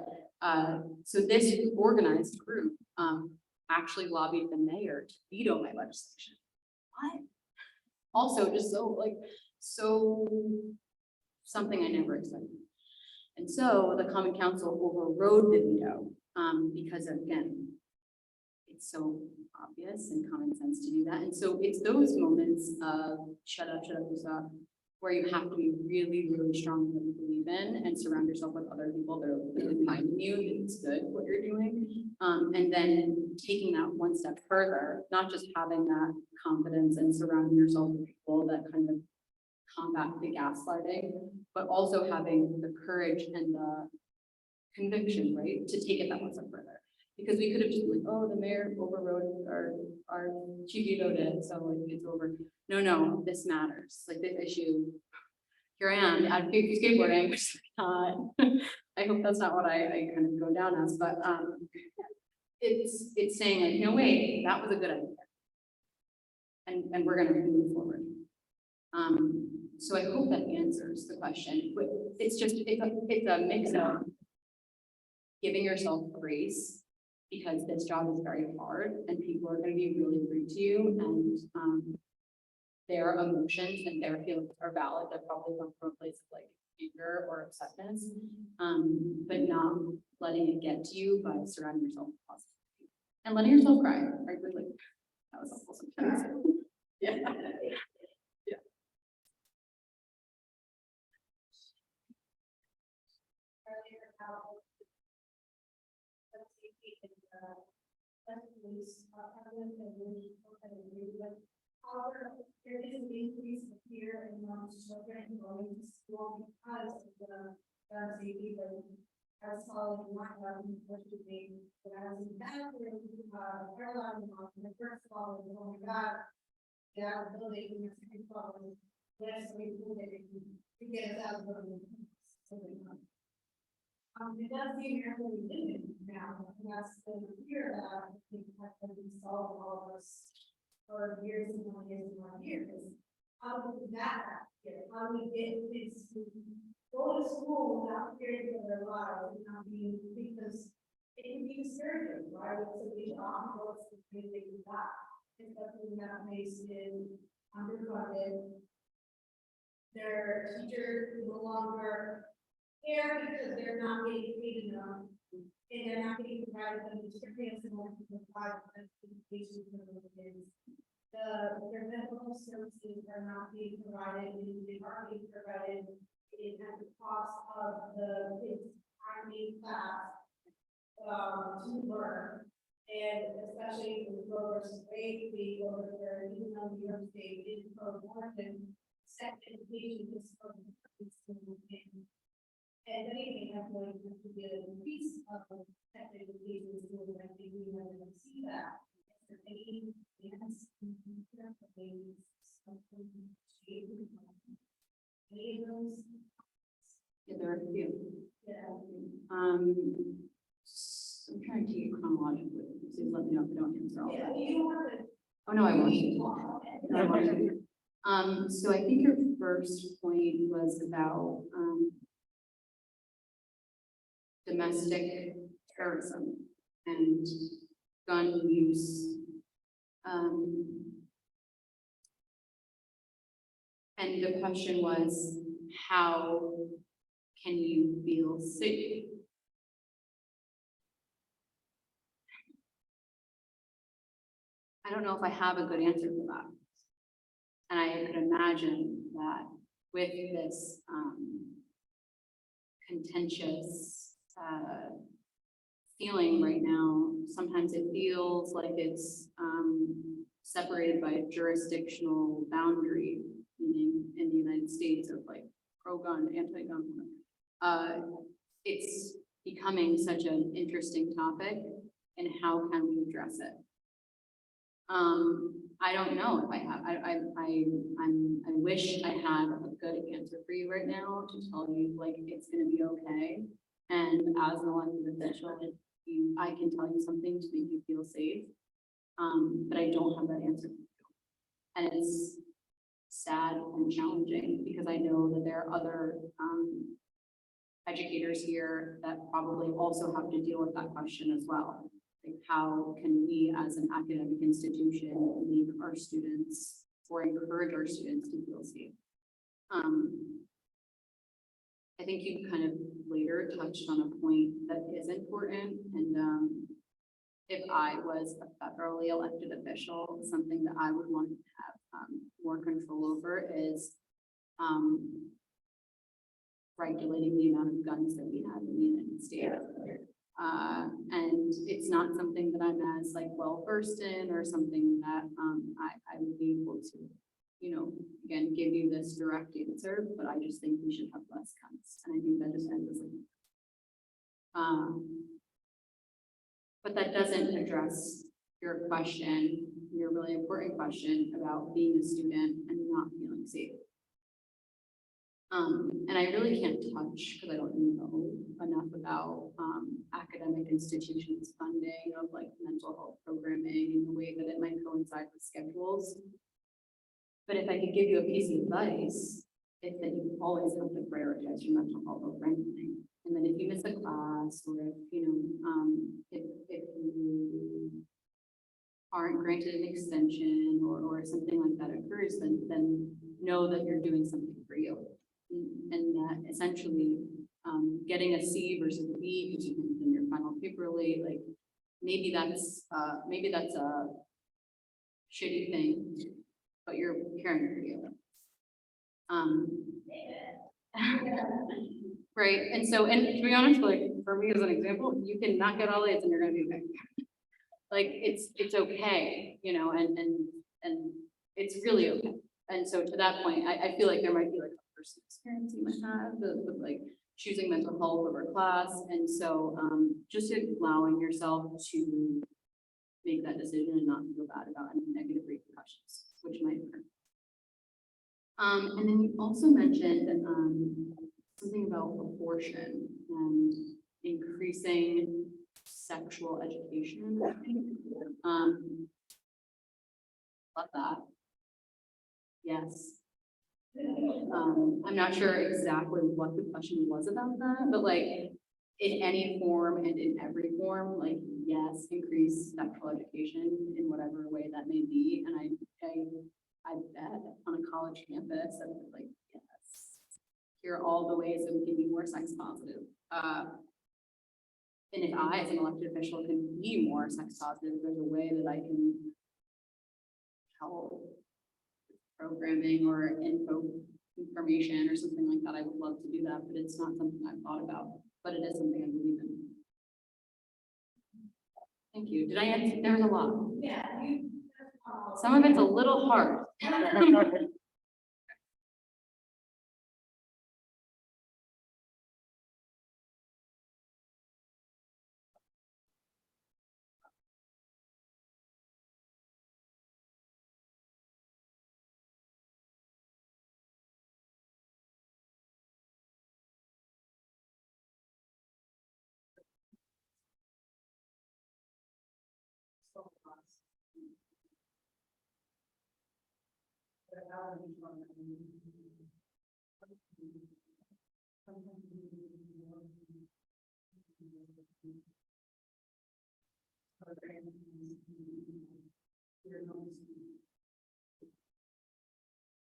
so this organized group, actually lobbied the mayor to veto my legislation. What? Also, just so something I never expected. And so the common council overrode the veto, because again, it's so obvious and common sense to do that. And so it's those moments of shut up, Usa, where you have to be really, really strong in what you believe in and surround yourself with other people that are really behind you, that it's good what you're doing. And then taking that one step further, not just having that confidence and surrounding yourself with people that kind of combat the gaslighting, but also having the courage and the conviction, right, to take it that one step further. Because we could have just been like, oh, the mayor overrode our she vetoed it, so it's over. No, this matters. Like this issue. Here I am advocating for skateboarding, which is not. I hope that's not what I kind of go down as, but it's saying like, no, wait, that was a good idea, and we're gonna move forward. So I hope that answers the question. But it's a mix of giving yourself grace, because this job is very hard and people are going to be really rude to you, and their emotions and their feelings are valid. They're probably come from a place of like anger or upsetness, but not letting it get to you by surrounding yourself with positive people and letting yourself cry. Frankly, like that was helpful sometimes. Yeah. However, there is an increase of fear among children going to school because of the safety, but as well as not having unfortunately, when I was in bathroom, Caroline was in the first fall, and oh my God, that building in the second fall, last week, to get us out of the building. It does seem really limited now, and that's the fear that I think has been solved all of us for years and more years and more years. How do we do that here? How do we get kids to go to school without fearing for their lives and not being, because it can be discouraging, right? So we often go to the thing that you got, especially when that place is underfunded. Their teachers no longer care because they're not getting paid enough, and they're not getting provided the experience and what to provide education for those kids. Their mental health services are not being provided, and they are being provided at the cost of the kids' primary class to learn. And especially with Roe versus Wade, we go over there, even though New York State is for more than sex education is for and anything that's going to be a piece of sex education is going to be, we never see that. Any of those? Yeah, there are a few. Yeah. I'm trying to take it chronologically, so let me know if I don't answer all of Yeah, that. you don't have to. Oh, no, I won't. So I think your first point was about, domestic terrorism and gun use. And the question was, how can you feel safe? I don't know if I have a good answer for that. And I could imagine that with this contentious feeling right now, sometimes it feels like it's separated by a jurisdictional boundary, meaning in the United States of like pro-gun, anti-gun. It's becoming such an interesting topic, and how can we address it? I don't know if I have, I wish I had a good answer for you right now to tell you like it's gonna be okay. And as an elected official, I can tell you something to make you feel safe. But I don't have that answer. And it's sad and challenging because I know that there are other, educators here that probably also have to deal with that question as well. Like, how can we as an academic institution make our students or encourage our students to feel safe? I think you kind of later touched on a point that is important, and if I was a federally elected official, something that I would want to have more control over is regulating the amount of guns that we have in the United States. And it's not something that I'm as like well versed in or something that I would be able to, you know, again, give you this direct answer, but I just think we should have less guns. And I think that just ends as but that doesn't address your question, your really important question about being a student and not feeling safe. And I really can't touch, because I don't know enough about academic institutions funding of like mental health programming and the way that it might coincide with schedules. But if I could give you a piece of advice, it's that you always have to prioritize your mental health over anything. And then if you miss a class, or if you know, if you aren't granted an extension or something like that occurs, then know that you're doing something for you. And that essentially getting a C versus a B because you can in your final paper late, like maybe that's a shitty thing, but you're caring for you. Right, and so, and to be honest, like for me as an example, you can not get all A's and you're gonna be okay. Like it's okay, you know, and it's really okay. And so to that point, I feel like there might be like a personal experience you might have with like choosing mental health over class. And so just allowing yourself to make that decision and not feel bad about any negative repercussions, which might occur. And then you also mentioned something about abortion and increasing sexual education. Love that. Yes. I'm not sure exactly what the question was about that, but like in any form and in every form, like yes, increase sexual education in whatever way that may be. And I bet on a college campus that would like, yes, here are all the ways that we can be more sex positive. And if I, as an elected official, can be more sex positive, there's a way that I can help programming or information or something like that. I would love to do that, but it's not something I've thought about, but it is something I believe in. Thank you. Did I answer? There was a lot. Yeah. Some of it's a little hard.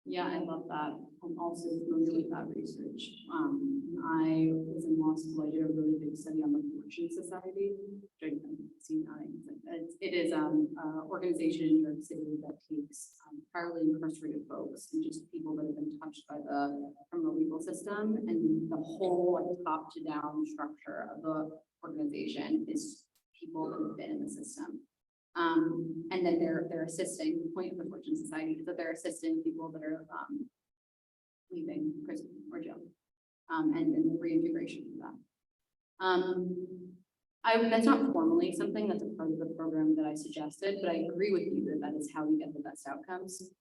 Yeah, I love that. I'm also familiar with that research. I was in law school. I did a really big study on the Fortune Society. Which I haven't seen that. It is an organization in New York City that takes entirely incarcerated folks and just people that have been touched by the criminal legal system, and the whole like top to down structure of the organization is people who've been in the system. And then they're assisting, the point of the Fortune Society is that they're assisting people that are leaving prison or jail, and reintegration for that. that's not formally something that's a part of the program that I suggested, but I agree with you that that is how you get the best outcomes.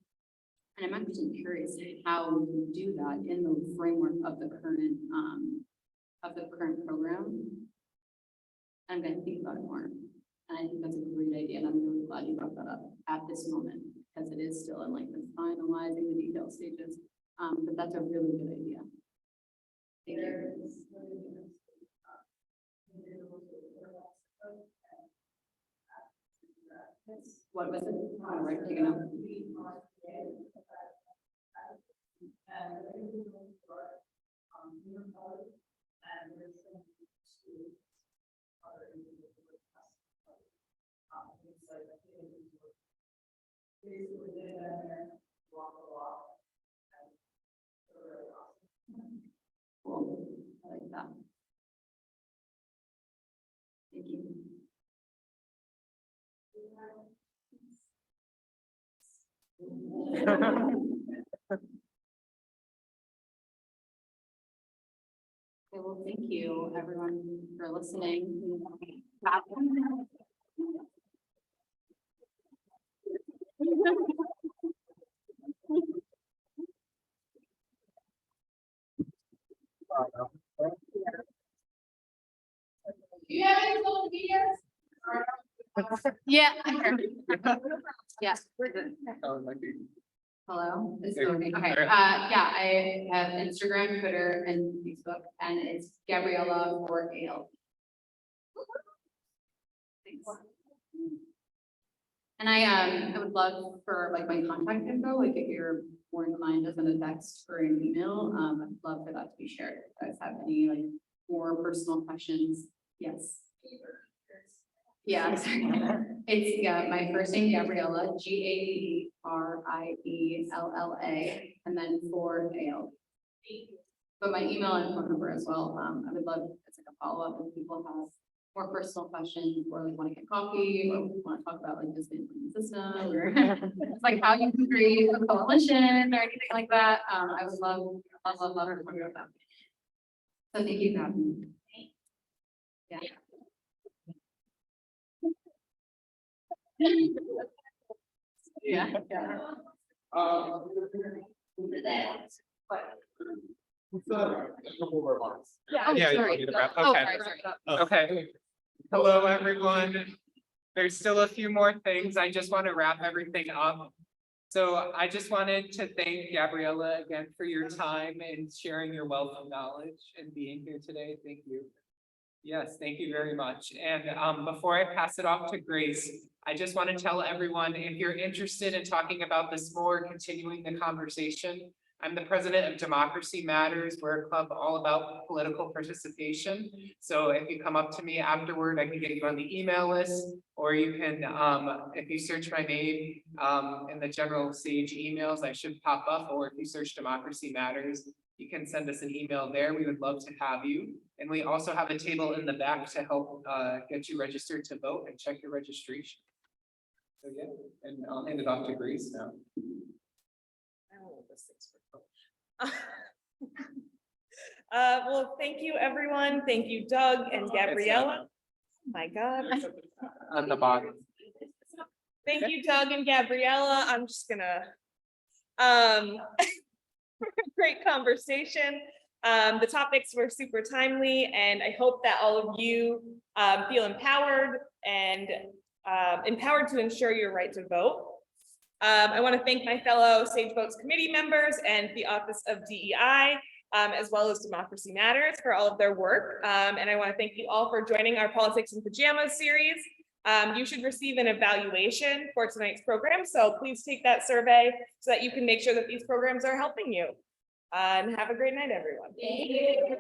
And I'm actually curious how we can do that in the framework of the current program. I'm gonna think about it more. And I think that's a great idea, and I'm really glad you brought that up at this moment, because it is still in like the finalizing the detail stages. But that's a really good idea. Thank you. What was it? Oh, right, taking out. Cool. I like that. Thank you. Okay, well, thank you, everyone, for listening. You have any social media? Yeah, I'm here. Yes, we're good. Oh, might be. Hello? Is it There. okay? Okay, There. yeah, I have Instagram, Twitter, and Facebook, and it's Gabriella or Ale. Thanks. And I would love for like my contact info, like if you're more inclined to send a text or an email, I'd love for that to be shared. If you guys have any like more personal questions, yes. Yeah, exactly. It's, yeah, my first name, Gabriella, Gabriella, and then for Ale. But my email and phone number as well. I would love, it's like a follow-up if people have more personal questions or like want to get coffee or want to talk about like this system or it's like how you can create a coalition or anything like that. I would love to talk about that. So thank you for having me. Yeah. Yeah. Yeah. Yeah, Oh, you sorry. want me to wrap? Oh, Okay. sorry. Okay. Hello, everyone. There's still a few more things. I just want to wrap everything up. So I just wanted to thank Gabriella again for your time and sharing your wealth of knowledge and being here today. Thank you. Yes, thank you very much. And before I pass it off to Grace, I just want to tell everyone, if you're interested in talking about this more, continuing the conversation, I'm the president of Democracy Matters. We're a club all about political participation. So if you come up to me afterward, I can get you on the email list, or you can, if you search my name in the general Sage emails, I should pop up, or if you search Democracy Matters, you can send us an email there. We would love to have you. And we also have a table in the back to help get you registered to vote and check your registration. So yeah, and I'll hand it off to Grace now. Well, thank you, everyone. Thank you, Doug and Gabriella. My God. On the bottom. Thank you, Doug and Gabriella. I'm just gonna, great conversation. The topics were super timely, and I hope that all of you feel empowered and empowered to ensure your right to vote. I want to thank my fellow Sage Votes committee members and the Office of DEI, as well as Democracy Matters for all of their work. And I want to thank you all for joining our Politics in Pajamas series. You should receive an evaluation for tonight's program, so please take that survey so that you can make sure that these programs are helping you. And have a great night, everyone. Thank you.